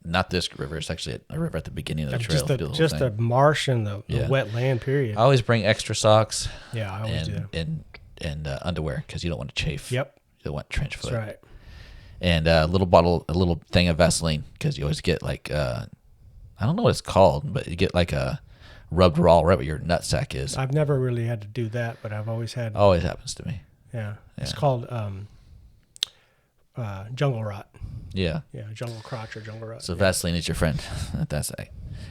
Not this river. It's actually a river at the beginning of the trail. Just the marsh and the wet land, period. I always bring extra socks. Yeah, I always do. And underwear, because you don't want to chafe. Yep. You don't want trench foot. That's right. And a little thing of Vaseline, because you always get like, I don't know what it's called, but you get like a rubbed raw right where your nutsack is. I've never really had to do that, but I've always had. Always happens to me. Yeah. It's called jungle rot. Yeah. Yeah, jungle crotch or jungle rot. So Vaseline is your friend. That's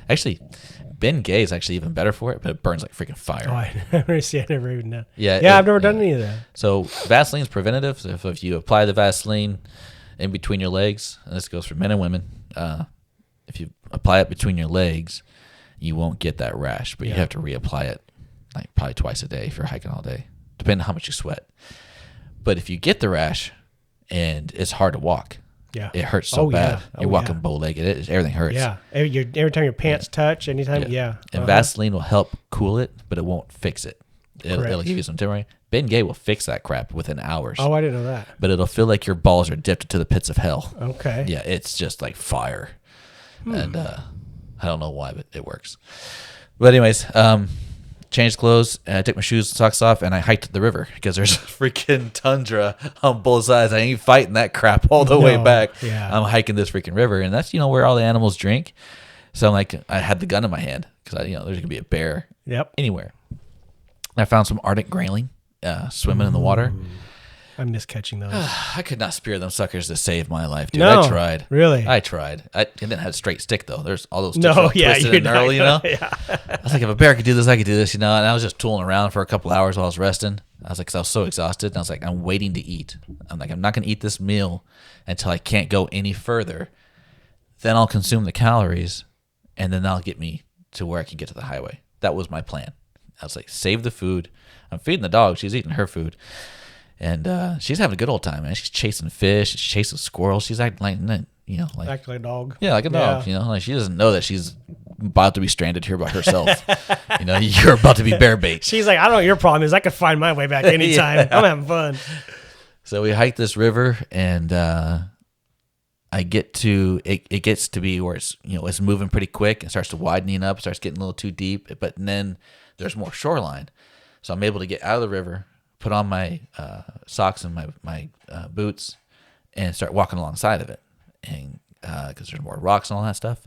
actually, Ben Gay is actually even better for it, but it burns like freaking fire. Oh, I never even done. Yeah. I've never done any of that. So Vaseline is preventative. So if you apply the Vaseline in between your legs, and this goes for men and women, if you apply it between your legs, you won't get that rash, but you have to reapply it like probably twice a day if you're hiking all day, depending on how much you sweat. But if you get the rash and it's hard to walk, it hurts so bad. You're walking bow-legged. Everything hurts. Yeah. Every time your pants touch, anytime, And Vaseline will help cool it, but it won't fix it. It'll give you some temporary. Ben Gay will fix that crap within hours. Oh, I didn't know that. But it'll feel like your balls are dipped into the pits of hell. Okay. Yeah, it's just like fire. And I don't know why, but it works. But anyways, changed clothes, and I took my shoes and socks off, and I hiked the river because there's freaking tundra on both sides. I ain't fighting that crap all the way back. Yeah. I'm hiking this freaking river, and that's where all the animals drink. So I'm like, I had the gun in my hand because there's gonna be a bear. Yep. Anywhere. I found some Arctic grayling swimming in the water. I miss catching those. I could not spear them suckers to save my life, dude. No, I tried. Really? I tried. I didn't have a straight stick, though. There's all those sticks No, all twisted and gnarly, Yeah. I was like, if a bear could do this, I could do this, And I was just tooling around for a couple hours while I was resting. I was like, because I was so exhausted. And I was like, I'm waiting to eat. I'm like, I'm not going to eat this meal until I can't go any further. Then I'll consume the calories, and then that'll get me to where I can get to the highway. That was my plan. I was like, save the food. I'm feeding the dog. She's eating her food. And she's having a good old time, man. She's chasing fish. She's chasing squirrels. She's acting like Act like a dog. Yeah, like a dog. Like she doesn't know that she's about to be stranded here by herself. You're about to be bear bait. She's like, I don't know what your problem is. I could find my way back anytime. I'm having fun. So we hiked this river, and I get to it gets to be where it's it's moving pretty quick. It starts to widening up. It starts getting a little too deep, but then there's more shoreline. So I'm able to get out of the river, put on my socks and my boots, and start walking alongside of it, and because there's more rocks and all that stuff.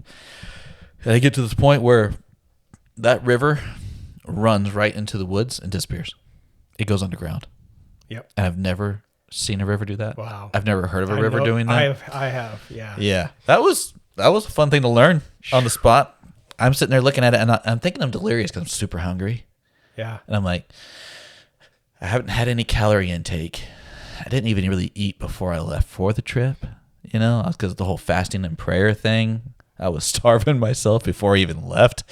And I get to this point where that river runs right into the woods and disappears. It goes underground. Yep. And I've never seen a river do that. Wow. I've never heard of a river doing that. I have. Yeah. Yeah. That was a fun thing to learn on the spot. I'm sitting there looking at it, and I'm thinking I'm delirious because I'm super hungry. Yeah. And I'm like, I haven't had any calorie intake. I didn't even really eat before I left for the trip, because of the whole fasting and prayer thing. I was starving myself before I even left.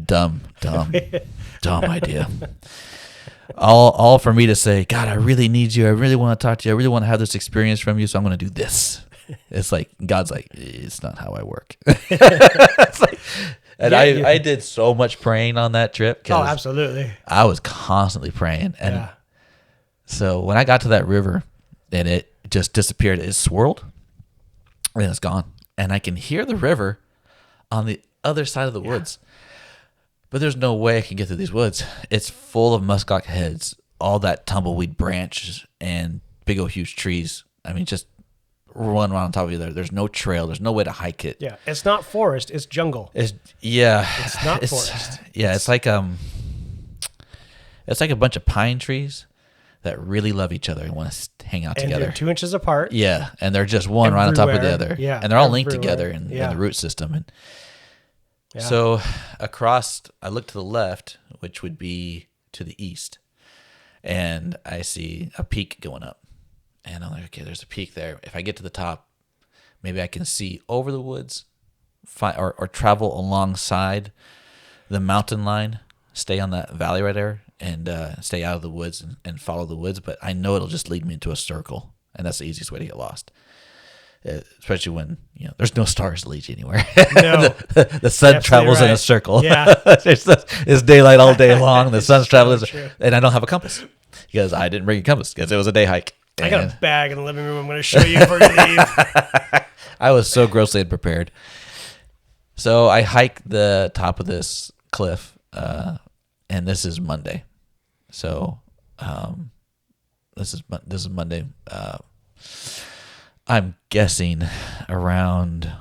Dumb idea. All for me to say, God, I really need you. I really want to talk to you. I really want to have this experience from you, so I'm going to do this. It's like God's like, it's not how I work. It's like, and Yeah, I did so much praying on that trip. Oh, absolutely. I was constantly praying. And Yeah. so when I got to that river and it just disappeared, it swirled and it's gone. And I can hear the river on the other side of the woods. But there's no way I can get through these woods. It's full of muskox heads, all that tumbleweed branches and big old huge trees. I mean, just run around on top of you there. There's no trail. There's no way to hike it. Yeah. It's not forest. It's jungle. It's not forest. Yeah, it's like a bunch of pine trees that really love each other and want to hang out And together. they're 2 inches apart. Yeah, and they're just one right on top of the Everywhere. other. Yeah, and they're all linked everywhere. together in Yeah. the root system. And Yeah. so across, I look to the left, which would be to the east, and I see a peak going up. And I'm like, okay, there's a peak there. If I get to the top, maybe I can see over the woods, or travel alongside the mountain line, stay on that valley right there, and stay out of the woods and follow the woods. But I know it'll just lead me into a circle, and that's the easiest way to get lost. Especially when there's no stars to lead you anywhere. No. the sun Absolutely travels in a right. circle. Yeah. it's daylight all day long. The sun's so traveling, true. and I don't have a compass because I didn't bring a compass because it was a day hike. I got And a bag in the living room I'm going to show you before you leave. I was so grossly unprepared. So I hiked the top of this cliff, and this is Monday. So this is Monday. I'm guessing around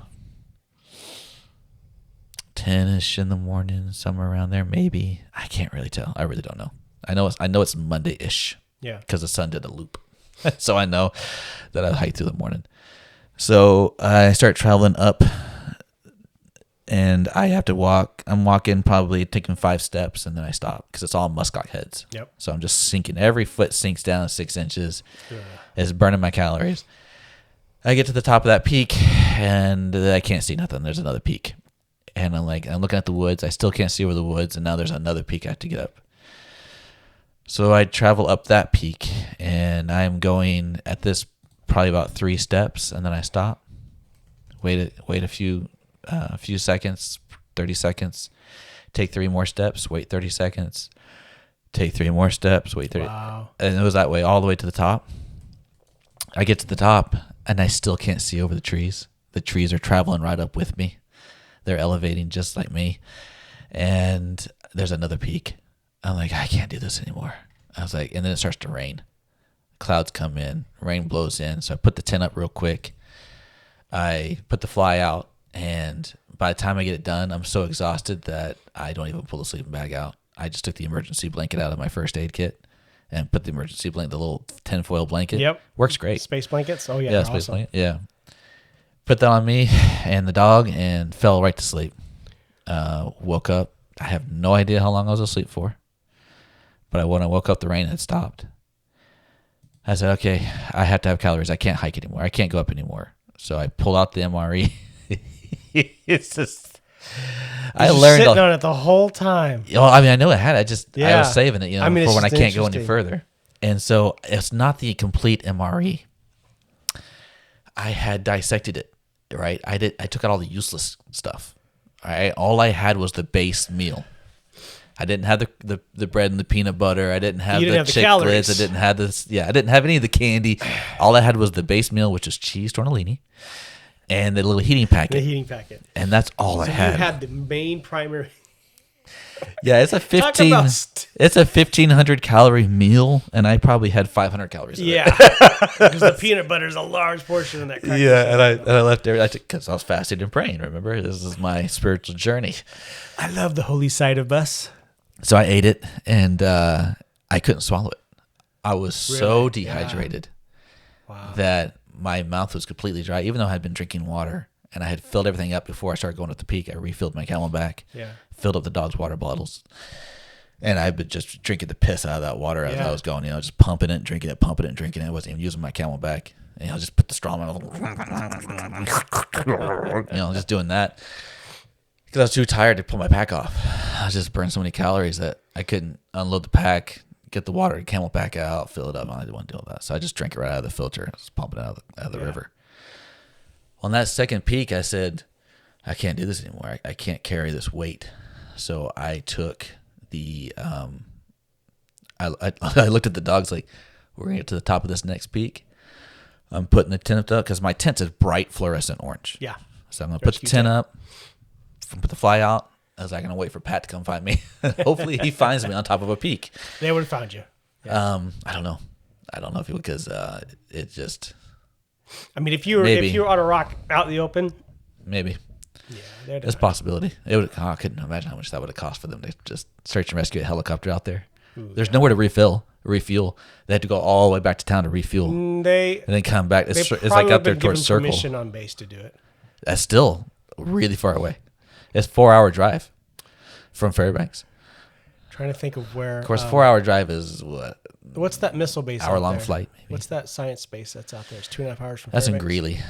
10ish in the morning, somewhere around there. Maybe I can't really tell. I really don't know. I know it's Monday-ish. Yeah. Because the sun did a loop. So I know that I hiked through the morning. So I start traveling up, and I have to walk. I'm walking, probably taking 5 steps, and then I stop because it's all muskox heads. Yep. So I'm just sinking. Every foot sinks down 6 inches. It's burning my calories. I get to the top of that peak, and I can't see nothing. There's another peak. And I'm looking at the woods. I still can't see over the woods, and now there's another peak I have to get up. So I travel up that peak, and I'm going at this probably about 3 steps, and then I stop. Wait a few seconds, 30 seconds. Take 3 more steps. Wait 30 seconds. Take 3 more steps. Wait 30. Wow. And it was that way all the way to the top. I get to the top, and I still can't see over the trees. The trees are traveling right up with me. They're elevating just like me. And there's another peak. I'm like, I can't do this anymore. I was like, and then it starts to rain. Clouds come in, rain blows in. So I put the tent up real quick. I put the fly out, and by the time I get it done, I'm so exhausted that I don't even pull the sleeping bag out. I just took the emergency blanket out of my first aid kit and put the emergency blanket, the little tinfoil blanket. Yep. Works great. Space blankets? Oh, yeah. Yeah, they're space awesome. blanket. Yeah. Put that on me and the dog and fell right to sleep. Woke up. I have no idea how long I was asleep for. But when I woke up, the rain had stopped. I said, okay, I have to have calories. I can't hike anymore. I can't go up anymore. So I pulled out the MRE. It's just, I You're learned. sitting on it the whole time. Well, I mean, I know I had. I Yeah. was saving it, I mean, for it's when I just can't go any interesting. further. And so it's not the complete MRE. I had dissected it, right? I took out all the useless stuff. All right, all I had was the base meal. I didn't have the bread and the peanut butter. I didn't have You didn't the have the chiclets. calories. I didn't have this. Yeah, I didn't have any of the candy. All I had was the base meal, which is cheese tortellini, and the little heating The packet. heating packet. And that's all I So had. you had the main primary. Yeah, it's a Talk 15. about It's a 1,500 calorie meal, and I probably had 500 calories. Of Yeah. Because the peanut butter is a large portion of that. it. cracker. Yeah, and I left there because I was fasting and praying. Remember, this is my spiritual journey. I love the holy side of us. So I ate it, and I couldn't swallow it. I was so Really? dehydrated Wow. that my mouth was completely dry, even though I had been drinking water. And I had filled everything up before I started going up the peak. I refilled my Camelback, Yeah. filled up the dog's water bottles. And I've been just drinking the piss out of that water as Yeah. I was going, just pumping it, drinking it, pumping it, and drinking it. I wasn't even using my Camelback. And I just put the straw in my just doing that. Because I was too tired to pull my pack off. I just burned so many calories that I couldn't unload the pack, get the water, Camelback out, fill it up. I didn't want to do all that. So I just drank it right out of the filter. I was pumping it out of the river. On that second peak, I said, I can't do this anymore. I can't carry this weight. So I took the, I looked at the dogs like, we're going to get to the top of this next peak. I'm putting the tent up because my tent is bright fluorescent orange. Yeah. So I'm going to put the tent up, put the fly out. I was like, going to wait for Pat to come find me. Hopefully he finds me on top of a peak. They would have found you. Yeah. I don't know. I don't know if he would, because it just. I mean, if you were on a rock out in the open. Maybe. Yeah. There's a possibility. It would. I couldn't imagine how much that would have cost for them to just search and rescue a helicopter out there. There's nowhere to refuel. They had to go all the way back to town to refuel. And then come back. It's like out there towards Circle. Permission on base to do it. That's still really far away. It's 4-hour drive from Fairbanks. Trying to think of where. Of course, 4-hour drive is what? What's that missile base? Hour-long flight. Maybe. What's that science base that's out there? It's 2.5 hours from. That's Fairbanks. in Greeley.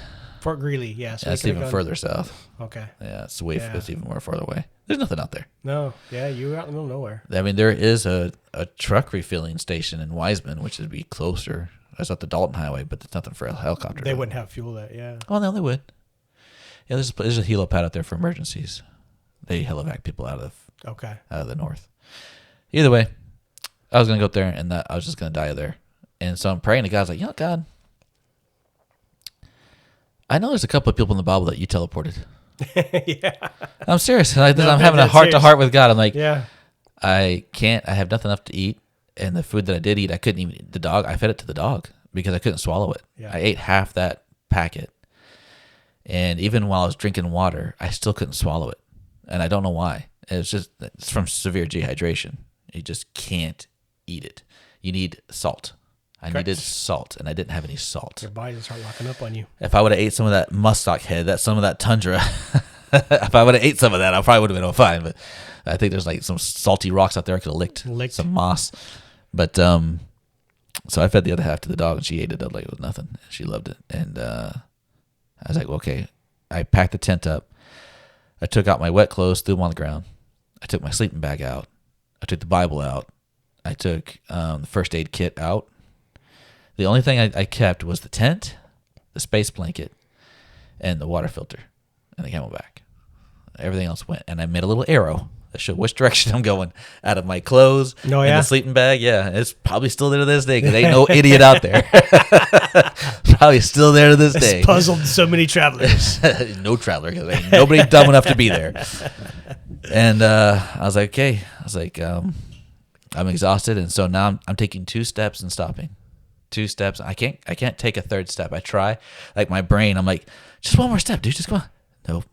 Fort Greeley, yeah. So that's even further south. Okay. Yeah, it's even more farther away. There's nothing out there. No, yeah, you were out in the middle of nowhere. I mean, there is a truck refilling station in Wiseman, which would be closer. That's up the Dalton Highway, but there's nothing for a helicopter. They wouldn't have fuel there, yeah. Oh, no, they would. Yeah, there's a helipad out there for emergencies. They helivac people out of the north. Either way, I was going to go up there, and I was just going to die there. And so I'm praying to God. I was like, you know, God, I know there's a couple of people in the Bible that you teleported. Yeah. I'm serious. I'm having a heart-to-heart with God. I'm like, yeah. I have nothing enough to eat. And the food that I did eat, I couldn't even eat the dog. I fed it to the dog because I couldn't swallow it. Yeah. I ate half that packet. And even while I was drinking water, I still couldn't swallow it. And I don't know why. It's from severe dehydration. You just can't eat it. You need salt. I needed salt, and I didn't have any salt. Your body will start locking up on you. If I would have ate some of that muskox head, some of that tundra, if I would have ate some of that, I probably would have been fine. But I think there's like some salty rocks out there. I could have licked some moss. But so I fed the other half to the dog, and she ate it like it was nothing. She loved it. And I was like, well, okay. I packed the tent up. I took out my wet clothes, threw them on the ground. I took my sleeping bag out. I took the Bible out. I took the first aid kit out. The only thing I kept was the tent, the space blanket, and the water filter, and the camelback. Everything else went, and I made a little arrow that showed which direction I'm going out of my clothes and the sleeping bag. Yeah, it's probably still there to this day because ain't no idiot out there. Probably still there to this day. It's puzzled so many travelers. No traveler because ain't nobody dumb enough to be there. And I was like, okay. I was like, I'm exhausted, and so now I'm taking 2 steps and stopping. 2 steps. I can't take a third step. I try. Like my brain, I'm like, just one more step, dude. Just come on. Nope.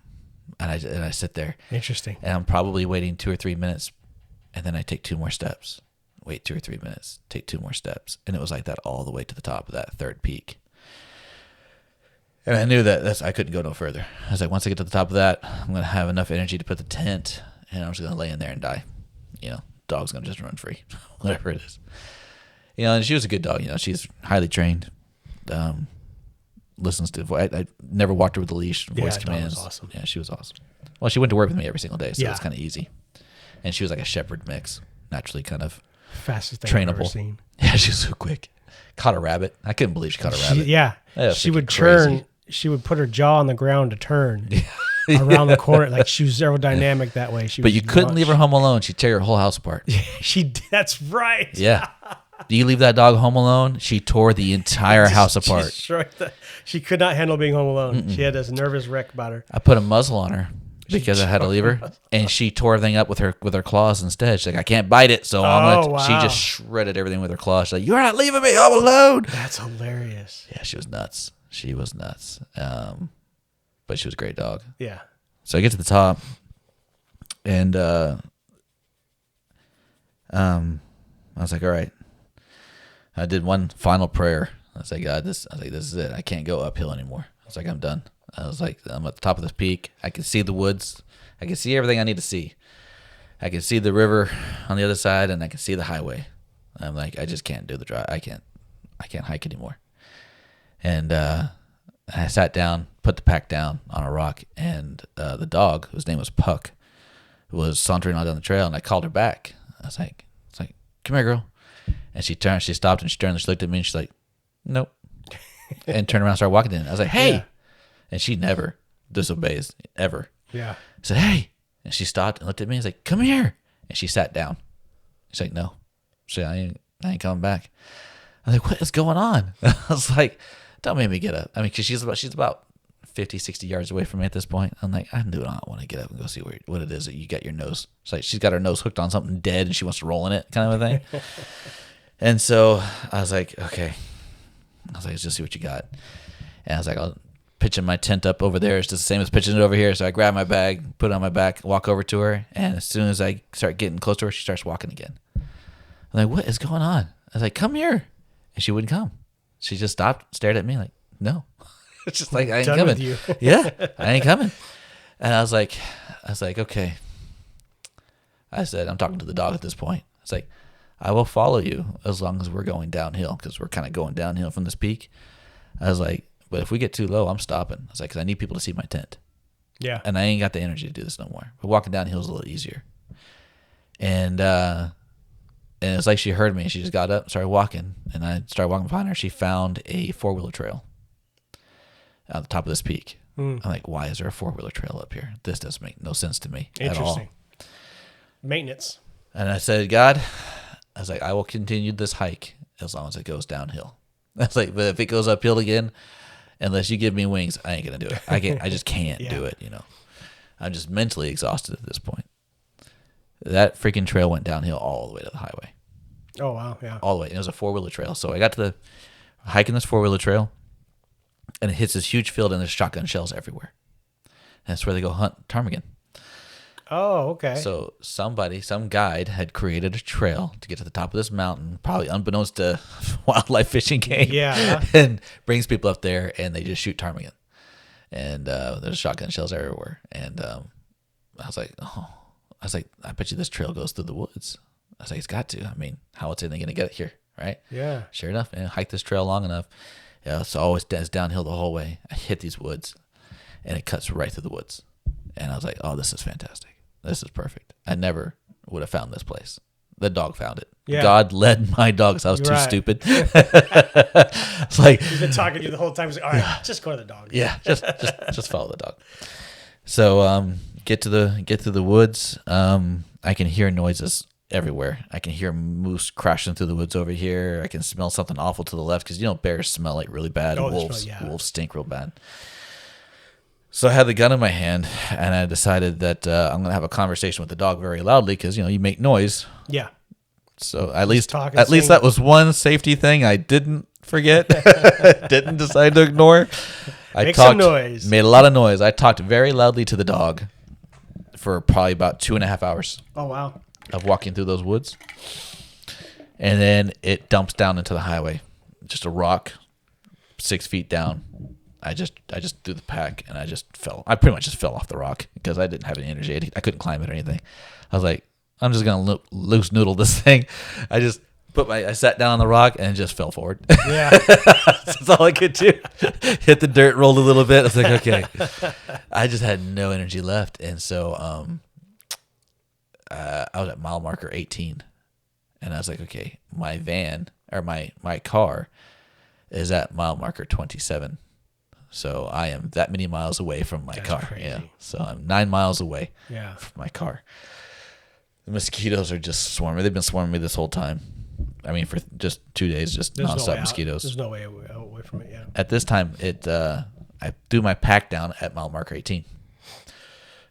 And I sit there. Interesting. And I'm probably waiting 2 or 3 minutes, and then I take 2 more steps. Wait 2 or 3 minutes. Take 2 more steps, and it was like that all the way to the top of that third peak. And I knew that I couldn't go no further. I was like, once I get to the top of that, I'm gonna have enough energy to put the tent, and I'm just gonna lay in there and die. You know, dog's gonna just run free, whatever it is. You know, and she was a good dog. You know, she's highly trained. Listens to. I never walked her with a leash. Voice commands. Was awesome. Yeah, she was awesome. Well, she went to work with me every single day, so it's kind of easy. And she was like a shepherd mix, naturally kind of fastest thing trainable. I've ever seen. Yeah, she was so quick. Caught a rabbit. I couldn't believe she caught a rabbit. She would turn. She would put her jaw on the ground to turn around the corner. Like she was aerodynamic that way. But you couldn't leave her home alone. She'd tear your whole house apart. That's right. Yeah. Do you leave that dog home alone? She tore the entire house apart. She could not handle being home alone. Mm-mm. She had this nervous wreck about her. I put a muzzle on her because I had to leave her, and she tore everything up with her claws instead. She's like, I can't bite it, so she just shredded everything with her claws. She's like, you're not leaving me home alone. That's hilarious. Yeah, she was nuts. She was nuts. But she was a great dog. Yeah. So I get to the top, and I was like, all right. I did one final prayer. I was like, God, this is it. I can't go uphill anymore. I was like, I'm done. I was like, I'm at the top of this peak. I can see the woods. I can see everything I need to see. I can see the river on the other side, and I can see the highway. I'm like, I just can't do the drive. I can't hike anymore. And I sat down, put the pack down on a rock, and the dog, whose name was Puck, was sauntering on down the trail, and I called her back. I was like, come here, girl. And she stopped, and she turned, and she looked at me, and she's like, nope. And turned around and started walking in. I was like, hey. Yeah. And she never disobeys, ever. Yeah. I said, hey. And she stopped and looked at me and was like, come here. And she sat down. She's like, no. She said, I ain't coming back. I was like, what is going on? I was like, don't make me get up. I mean, because she's about 50, 60 yards away from me at this point. I'm like, I do not want to get up and go see what it is that you got your nose. It's like she's got her nose hooked on something dead and she wants to roll in it, kind of a thing. And so I was like, okay. I was like, let's just see what you got. And I was like, I'll pitching my tent up over there. It's just the same as pitching it over here. So I grab my bag, put it on my back, walk over to her. And as soon as I start getting close to her, she starts walking again. I'm like, what is going on? I was like, come here. And she wouldn't come. She just stopped, stared at me like, no. It's just like, I ain't Done coming. with you. Yeah, I ain't coming. And I was like, okay. I said, I'm talking to the dog at this point. It's like, I will follow you as long as we're going downhill, because we're kind of going downhill from this peak. I was like, but if we get too low, I'm stopping. I was like, because I need people to see my tent. Yeah. And I ain't got the energy to do this no more. But walking downhill is a little easier. And it's like she heard me. She just got up, started walking, and I started walking behind her. She found a 4-wheeler trail at the top of this peak. I'm like, why is there a 4-wheeler trail up here? This doesn't make no sense to me at all. Interesting. Maintenance. And I said, God, I was like, I will continue this hike as long as it goes downhill. I was like, but if it goes uphill again, unless you give me wings, I ain't gonna do it. I just can't do it. I'm just mentally exhausted at this point. That freaking trail went downhill all the way to the highway. Oh wow, yeah. All the way. And it was a 4-wheeler trail. So I got to the hiking this 4-wheeler trail, and it hits this huge field, and there's shotgun shells everywhere. And that's where they go hunt ptarmigan. Oh, okay. So some guide had created a trail to get to the top of this mountain, probably unbeknownst to wildlife fishing game. Yeah. And brings people up there, and they just shoot ptarmigan. And there's shotgun shells everywhere. And I was like, I bet you this trail goes through the woods. I was like, it's got to. I mean, how else are they going to get it here, right? Yeah. Sure enough, and hike this trail long enough. Yeah, it's always downhill the whole way. I hit these woods, and it cuts right through the woods. And I was like, oh, this is fantastic. This is perfect. I never would have found this place. The dog found it. Yeah. God led my dog because I was too Right. stupid. It's like, He's been talking to you the whole time. He's like, all right, just go to the dog. yeah, just follow the dog. So get to the woods. I can hear noises everywhere. I can hear moose crashing through the woods over here. I can smell something awful to the left because bears smell like really bad. Oh, they Wolves smell, yeah. wolves stink real bad. So I had the gun in my hand, and I decided that I'm going to have a conversation with the dog very loudly because you make noise. Yeah. So at least talk and sing. that was one safety thing I didn't forget, didn't decide to ignore. I Make some noise. Made a lot of noise. I talked very loudly to the dog for probably about 2.5 hours Oh wow. of walking through those woods, and then it dumps down into the highway, just a rock, 6 feet down. I just threw the pack and I just fell. I pretty much just fell off the rock because I didn't have any energy. I couldn't climb it or anything. I was like, I'm just gonna loose noodle this thing. I just I sat down on the rock and just fell forward. Yeah. That's all I could do. Hit the dirt, rolled a little bit. I was like, okay. I just had no energy left, and so I was at mile marker 18, and I was like, okay, my van or my car is at mile marker 27. So I am that many miles away from my car. crazy. Yeah. So I'm 9 miles away Yeah. from my car. The mosquitoes are just swarming. They've been swarming me this whole time. I mean, for just 2 days, just There's no way nonstop out. mosquitoes. There's no way away from it. Yeah. At this time, I threw my pack down at mile marker 18.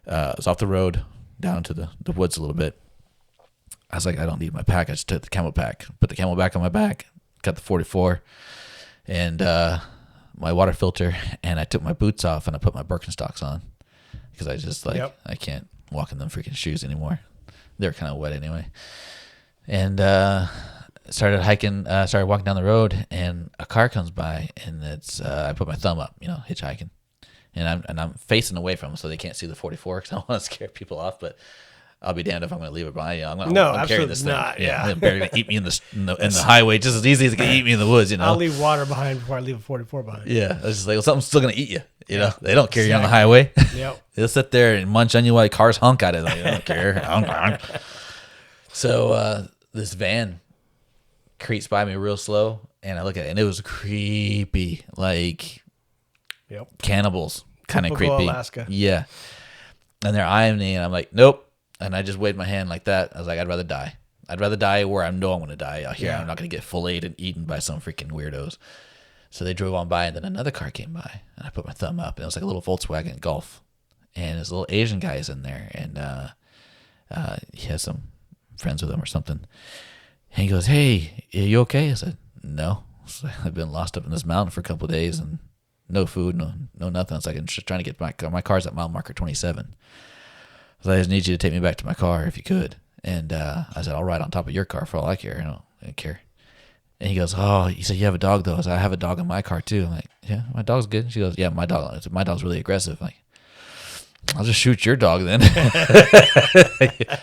It was off the road down to the woods a little bit. I was like, I don't need my pack. I just took the camel pack, put the camel back on my back, got the 44, and my water filter, and I took my boots off and I put my Birkenstocks on because I just I can't walk in them freaking shoes anymore. They're kind of wet anyway. And started walking down the road, and a car comes by, and it's I put my thumb up, hitchhiking, and I'm facing away from them so they can't see the 44 because I don't want to scare people off, but I'll be damned if I'm going to leave it behind. I'm carrying this thing. Not, yeah. They're going to eat me in the highway just as easy as they can eat me in the woods. I'll leave water behind before I leave a 44 behind. Yeah, I was just like, well, something's still going to eat you. They don't care you on the highway. Yep. They'll sit there and munch on you while cars honk at it. They don't care. So this van creeps by me real slow, and I look at it, and it was creepy, like Yep. cannibals kind of Typical creepy. Alaska. Yeah. And they're eyeing me, and I'm like, nope. And I just waved my hand like that. I was like, I'd rather die. I'd rather die where I know I'm going to die. Out here, Yeah. I'm not going to get filleted and eaten by some freaking weirdos. So they drove on by, and then another car came by, and I put my thumb up, and it was like a little Volkswagen Golf. And this little Asian guy is in there, and he has some friends with him or something. And he goes, hey, are you okay? I said, no. I've been lost up in this mountain for a couple of days, and no food, no nothing. It's like I'm just trying to get my car's at mile marker 27. So I just need you to take me back to my car if you could. And I said, I'll ride on top of your car for all I care. I don't care. And he goes, oh, he said, you have a dog though. I said, I have a dog in my car too. I'm like, yeah, my dog's good. She goes, yeah, my dog's really aggressive. I'm like, I'll just shoot your dog then.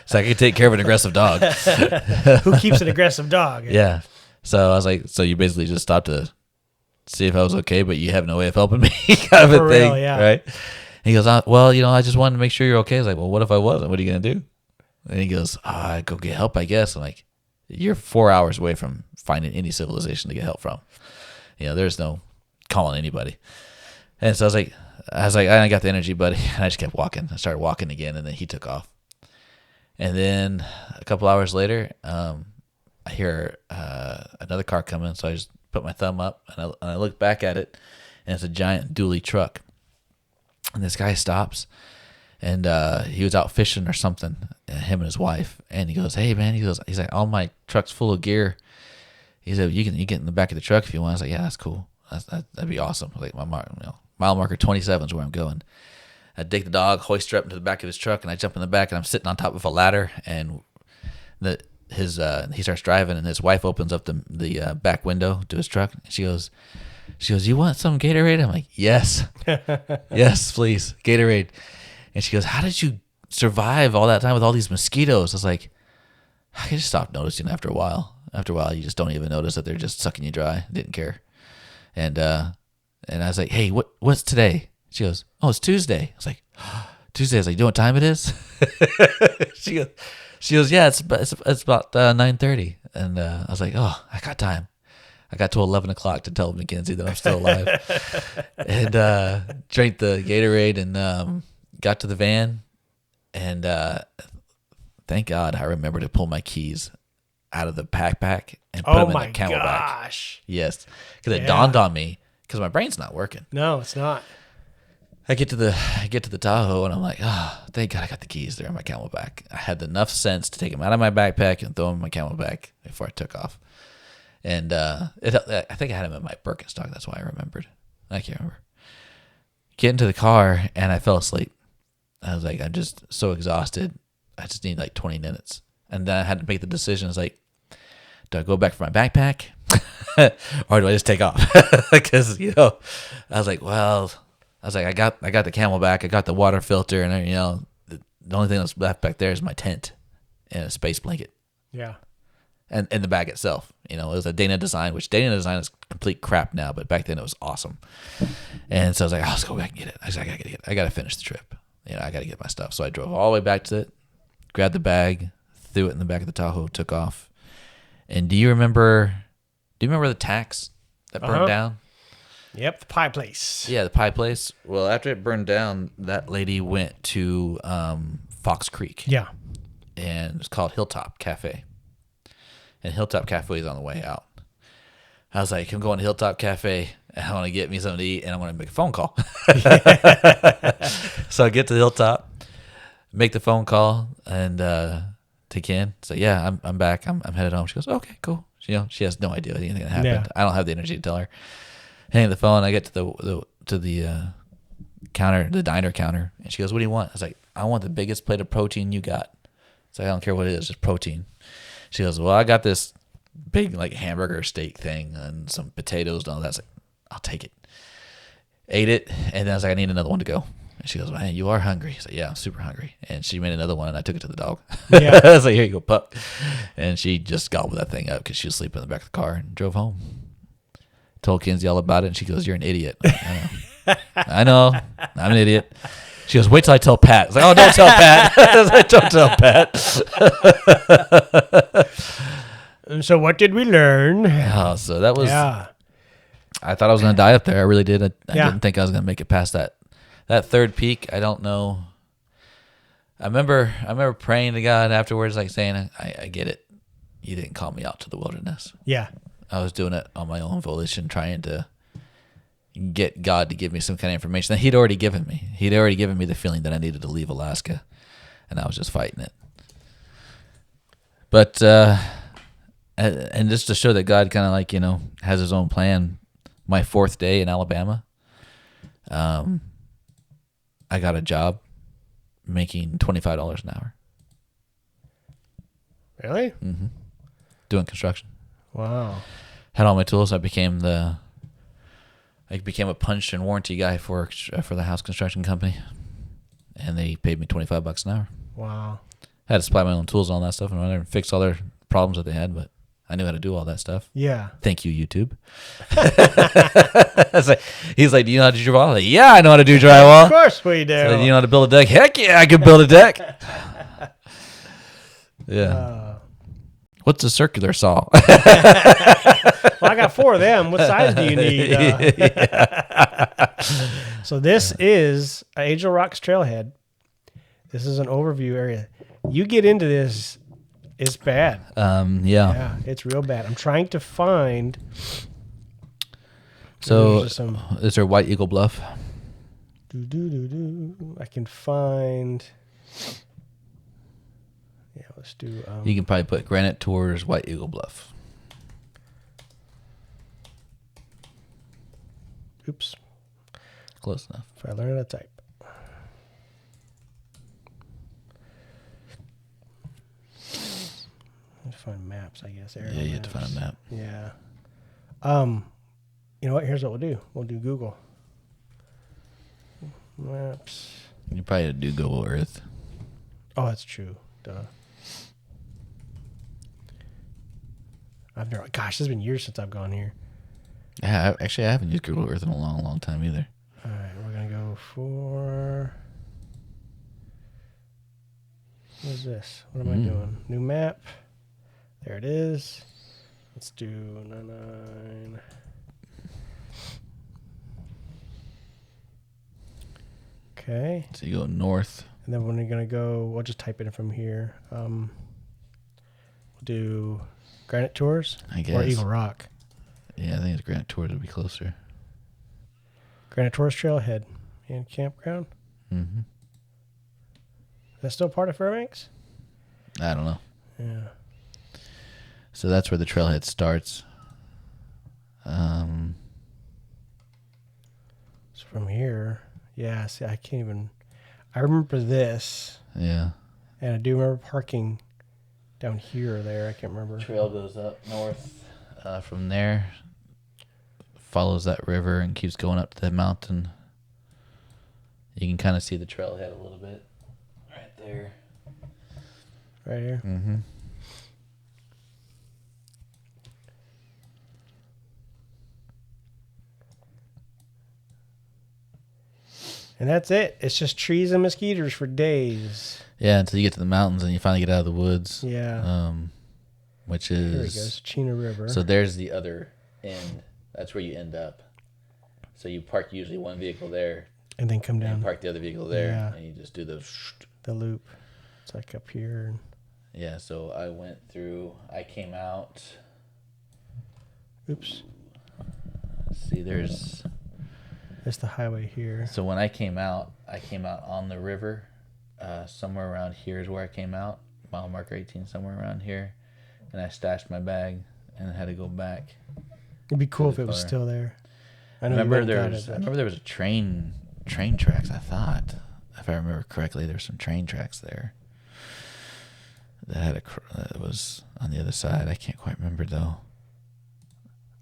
So I can take care of an aggressive dog. Who keeps an aggressive dog? Yeah. So I was like, so you basically just stopped to see if I was okay, but you have no way of helping me kind of For a thing. real, yeah. Right. And he goes, well, I just wanted to make sure you're okay. I was like, well, what if I wasn't? What are you going to do? And he goes, go get help, I guess. I'm like, you're 4 hours away from finding any civilization to get help from. There's no calling anybody. And so I was like, I got the energy, buddy. And I just kept walking. I started walking again, and then he took off. And then a couple hours later, I hear another car coming. So I just put my thumb up, and I look back at it, and it's a giant dually truck. And this guy stops, and he was out fishing or something, him and his wife. And he goes, hey, man, he's like, all my truck's full of gear. He said, you get in the back of the truck if you want. I was like, yeah, that's cool. That'd be awesome. Like mile marker 27 is where I'm going. I take the dog, hoist her up into the back of his truck, and I jump in the back, and I'm sitting on top of a ladder, and he starts driving, and his wife opens up the back window to his truck, and she goes, you want some Gatorade? I'm like, yes, yes, please, Gatorade. And she goes, how did you survive all that time with all these mosquitoes? I was like, I just stopped noticing after a while. After a while, you just don't even notice that they're just sucking you dry. Didn't care. And I was like, hey, what's today? She goes, oh, it's Tuesday. I was like, Tuesday. I was like, you know what time it is? She goes, yeah, it's about 9:30. And I was like, oh, I got time. I got to 11 o'clock to tell Mackenzie that I'm still alive. And drank the Gatorade, and got to the van. And thank God I remembered to pull my keys out of the backpack and put them in the Camelback. Gosh. Yes, because it dawned on me, because my brain's not working. No, it's not. I get to the Tahoe, and I'm like, oh, thank God I got the keys there in my Camelback. I had enough sense to take them out of my backpack and throw them in my Camelback before I took off. And I think I had them in my Birkenstock. That's why I remembered. I can't remember. Get into the car, and I fell asleep. I was like, I'm just so exhausted. I just need like 20 minutes. And then I had to make the decision. It's like, do I go back for my backpack or do I just take off? Because, I was like, I got the Camelback. I got the water filter. And, the only thing that's left back there is my tent and a space blanket. Yeah. And the bag itself. It was a Dana Design, which Dana Design is complete crap now, but back then it was awesome. And so I was like, let's go back and get it. I got to finish the trip. I got to get my stuff. So I drove all the way back to it, grabbed the bag, threw it in the back of the Tahoe, took off. And do you remember the tax that burned down? Yep, the pie place. Yeah, the pie place. Well, after it burned down, that lady went to Fox Creek. Yeah. And it's called Hilltop Cafe. And Hilltop Cafe is on the way out. I was like, I'm going to Hilltop Cafe, and I want to get me something to eat, and I want to make a phone call. So I get to Hilltop, make the phone call, and to Ken. So yeah, I'm back. I'm headed home. She goes, okay, cool. She has no idea anything that happened. Yeah. I don't have the energy to tell her. Hang the phone. I get to the counter, the diner counter, and she goes, what do you want? I was like, I want the biggest plate of protein you got. So I don't care what it is, just protein. She goes, well, I got this big like hamburger steak thing and some potatoes and all that. I was like, I'll take it. Ate it, and then I was like, I need another one to go. And she goes, man, you are hungry. I said, yeah, I'm super hungry. And she made another one, and I took it to the dog. Yeah. I was like, here you go, pup. And she just gobbled that thing up because she was sleeping in the back of the car and drove home. Told Kenzie all about it, and she goes, you're an idiot. I know. I'm an idiot. She goes, wait till I tell Pat. I was like, oh, don't tell Pat. I was like, don't tell Pat. So what did we learn? Oh, so that was, Yeah. I thought I was going to die up there. I really did. I Yeah. didn't think I was going to make it past that That third peak, I don't know. I remember praying to God afterwards, like saying, I get it. You didn't call me out to the wilderness. Yeah. I was doing it on my own volition, trying to get God to give me some kind of information that He'd already given me. He'd already given me the feeling that I needed to leave Alaska, and I was just fighting it. But and just to show that God kind of like has His own plan. My 4th day in Alabama, I got a job making $25 an hour. Really? Mm-hmm. Doing construction. Wow. Had all my tools. I became a punch and warranty guy for the house construction company, and they paid me $25 an hour. Wow. I had to supply my own tools and all that stuff, and I fixed all their problems that they had, but I knew how to do all that stuff. Yeah. Thank you, YouTube. He's like, do you know how to do drywall? Like, yeah, I know how to do drywall. Of course we do. So, do you know how to build a deck? Heck yeah, I can build a deck. Yeah. What's a circular saw? Well, I got 4 of them. What size do you need? So this is Angel Rocks Trailhead. This is an overview area. You get into this, it's bad. Yeah, it's real bad. I'm trying to find. So is there White Eagle Bluff? I can find. Yeah, let's do. You can probably put Granite Tours White Eagle Bluff. Oops. Close enough. If I learn how to type. Find maps, I guess. Yeah, you have to find a map. Yeah. You know what? Here's what we'll do. We'll do Google Maps. You probably do Google Earth. Oh, that's true. Duh. Gosh, it's been years since I've gone here. Yeah, I haven't used Google Earth in a long, long time either. All right, we're gonna go for. What is this? What am I doing? New map. There it is. Let's do 9. Okay. So you go north. And then when we're going to go, we'll just type it in from here. We'll do Granite Tours I guess. Or Eagle Rock. Yeah, I think it's Granite Tours would be closer. Granite Tours Trailhead and Campground. Mm-hmm. Is that still part of Fairbanks? I don't know. Yeah. So that's where the trailhead starts. So from here, yeah, see, I can't even. I remember this. Yeah. And I do remember parking down here or there. I can't remember. Trail goes up north from there, follows that river and keeps going up to the mountain. You can kind of see the trailhead a little bit right there. Right here. Mm-hmm. And that's it. It's just trees and mosquitoes for days. Yeah, until you get to the mountains and you finally get out of the woods. Yeah. Which Here it is goes, Chena River. So there's the other end. That's where you end up. So you park usually one vehicle there, and then come down. and park the other vehicle there, Yeah. and you just do the loop. It's like up here. Yeah, so I went through. I came out. Oops. See, there's. There's the highway here. So when I came out on the river. Somewhere around here is where I came out. Mile marker 18, somewhere around here, and I stashed my bag and had to go back. It'd be cool if it was still there. I remember there was a train tracks. I thought, if I remember correctly, there were some train tracks there. That had that was on the other side. I can't quite remember though.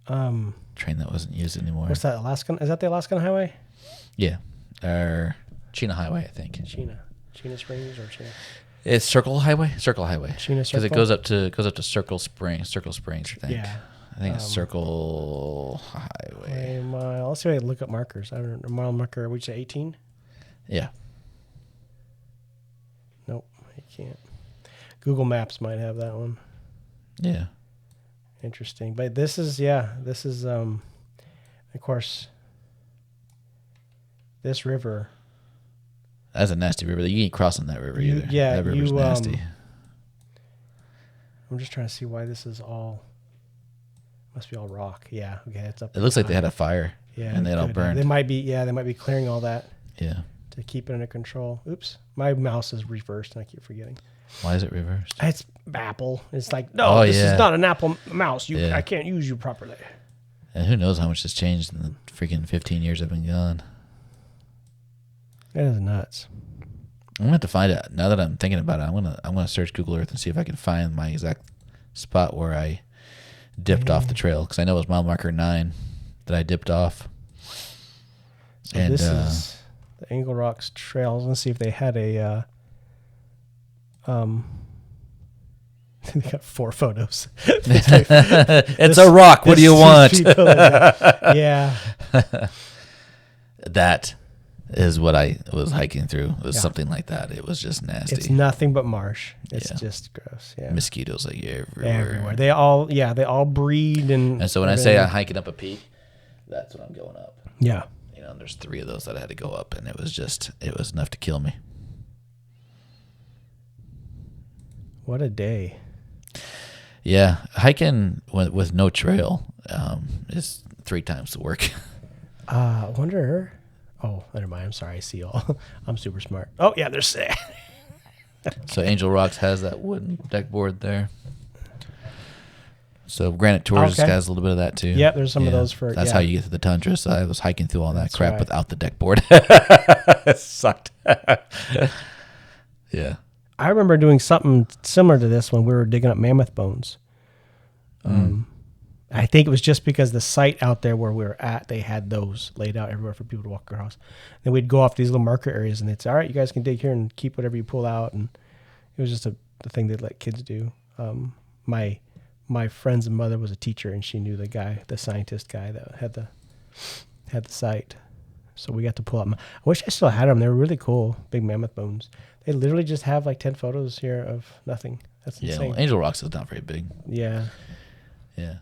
Train that wasn't used anymore. What's that? Alaskan? Is that the Alaskan Highway? Yeah, or Chena Highway, I think. Chena Springs or Chena? It's Circle Highway. Chena Because it goes up to Circle Springs, I think. Yeah. I think it's Circle Highway. Mile. Let's see if I can look up markers. I don't know. Mile marker, would you say 18? Yeah. Nope, I can't. Google Maps might have that one. Yeah. Interesting. But this is, of course, this river That's a nasty river. You ain't crossing that river either. Yeah, that river's nasty. I'm just trying to see why this is all. Must be all rock. Yeah. Okay, it's up. It looks like they had a fire. Yeah, and it all burned. They might be. Yeah, they might be clearing all that. Yeah. To keep it under control. Oops, my mouse is reversed, and I keep forgetting. Why is it reversed? It's Apple. It's like, no, this is not an Apple mouse. I can't use you properly. And who knows how much has changed in the freaking 15 years I've been gone. That is nuts. I'm gonna have to find it. Now that I'm thinking about it, I'm gonna search Google Earth and see if I can find my exact spot where I dipped off the trail, because I know it was mile marker 9 that I dipped off. So and this is the Angle Rocks Trail. Let's see if they had a. They got 4 photos. It's a rock. What do you want? Yeah. That is what I was hiking through. It was something like that. It was just nasty. It's nothing but marsh. It's just gross. Yeah. Mosquitoes like everywhere. They all breed and so when I say I'm hiking up a peak, that's when I'm going up. Yeah. You know, there's 3 of those that I had to go up, and it was enough to kill me. What a day. Yeah, hiking with no trail is 3 times the work. I wonder. Oh, never mind. I'm sorry. I see all. I'm super smart. Oh yeah, there's. So Angel Rocks has that wooden deck board there. So Granite Tours has a little bit of that too. Yep, there's some of those for. That's how you get to the tundra. So I was hiking through all that crap without the deck board. It sucked. Yeah. I remember doing something similar to this when we were digging up mammoth bones. I think it was just because the site out there where we were at, they had those laid out everywhere for people to walk across. Then we'd go off these little marker areas, and they'd say, all right, you guys can dig here and keep whatever you pull out. And it was just the thing they'd let kids do. My friend's mother was a teacher, and she knew the scientist guy that had the site. So we got to pull up. I wish I still had them. They were really cool, big mammoth bones. They literally just have like 10 photos here of nothing. That's insane. Well, Angel Rocks is not very big. Yeah. Yeah.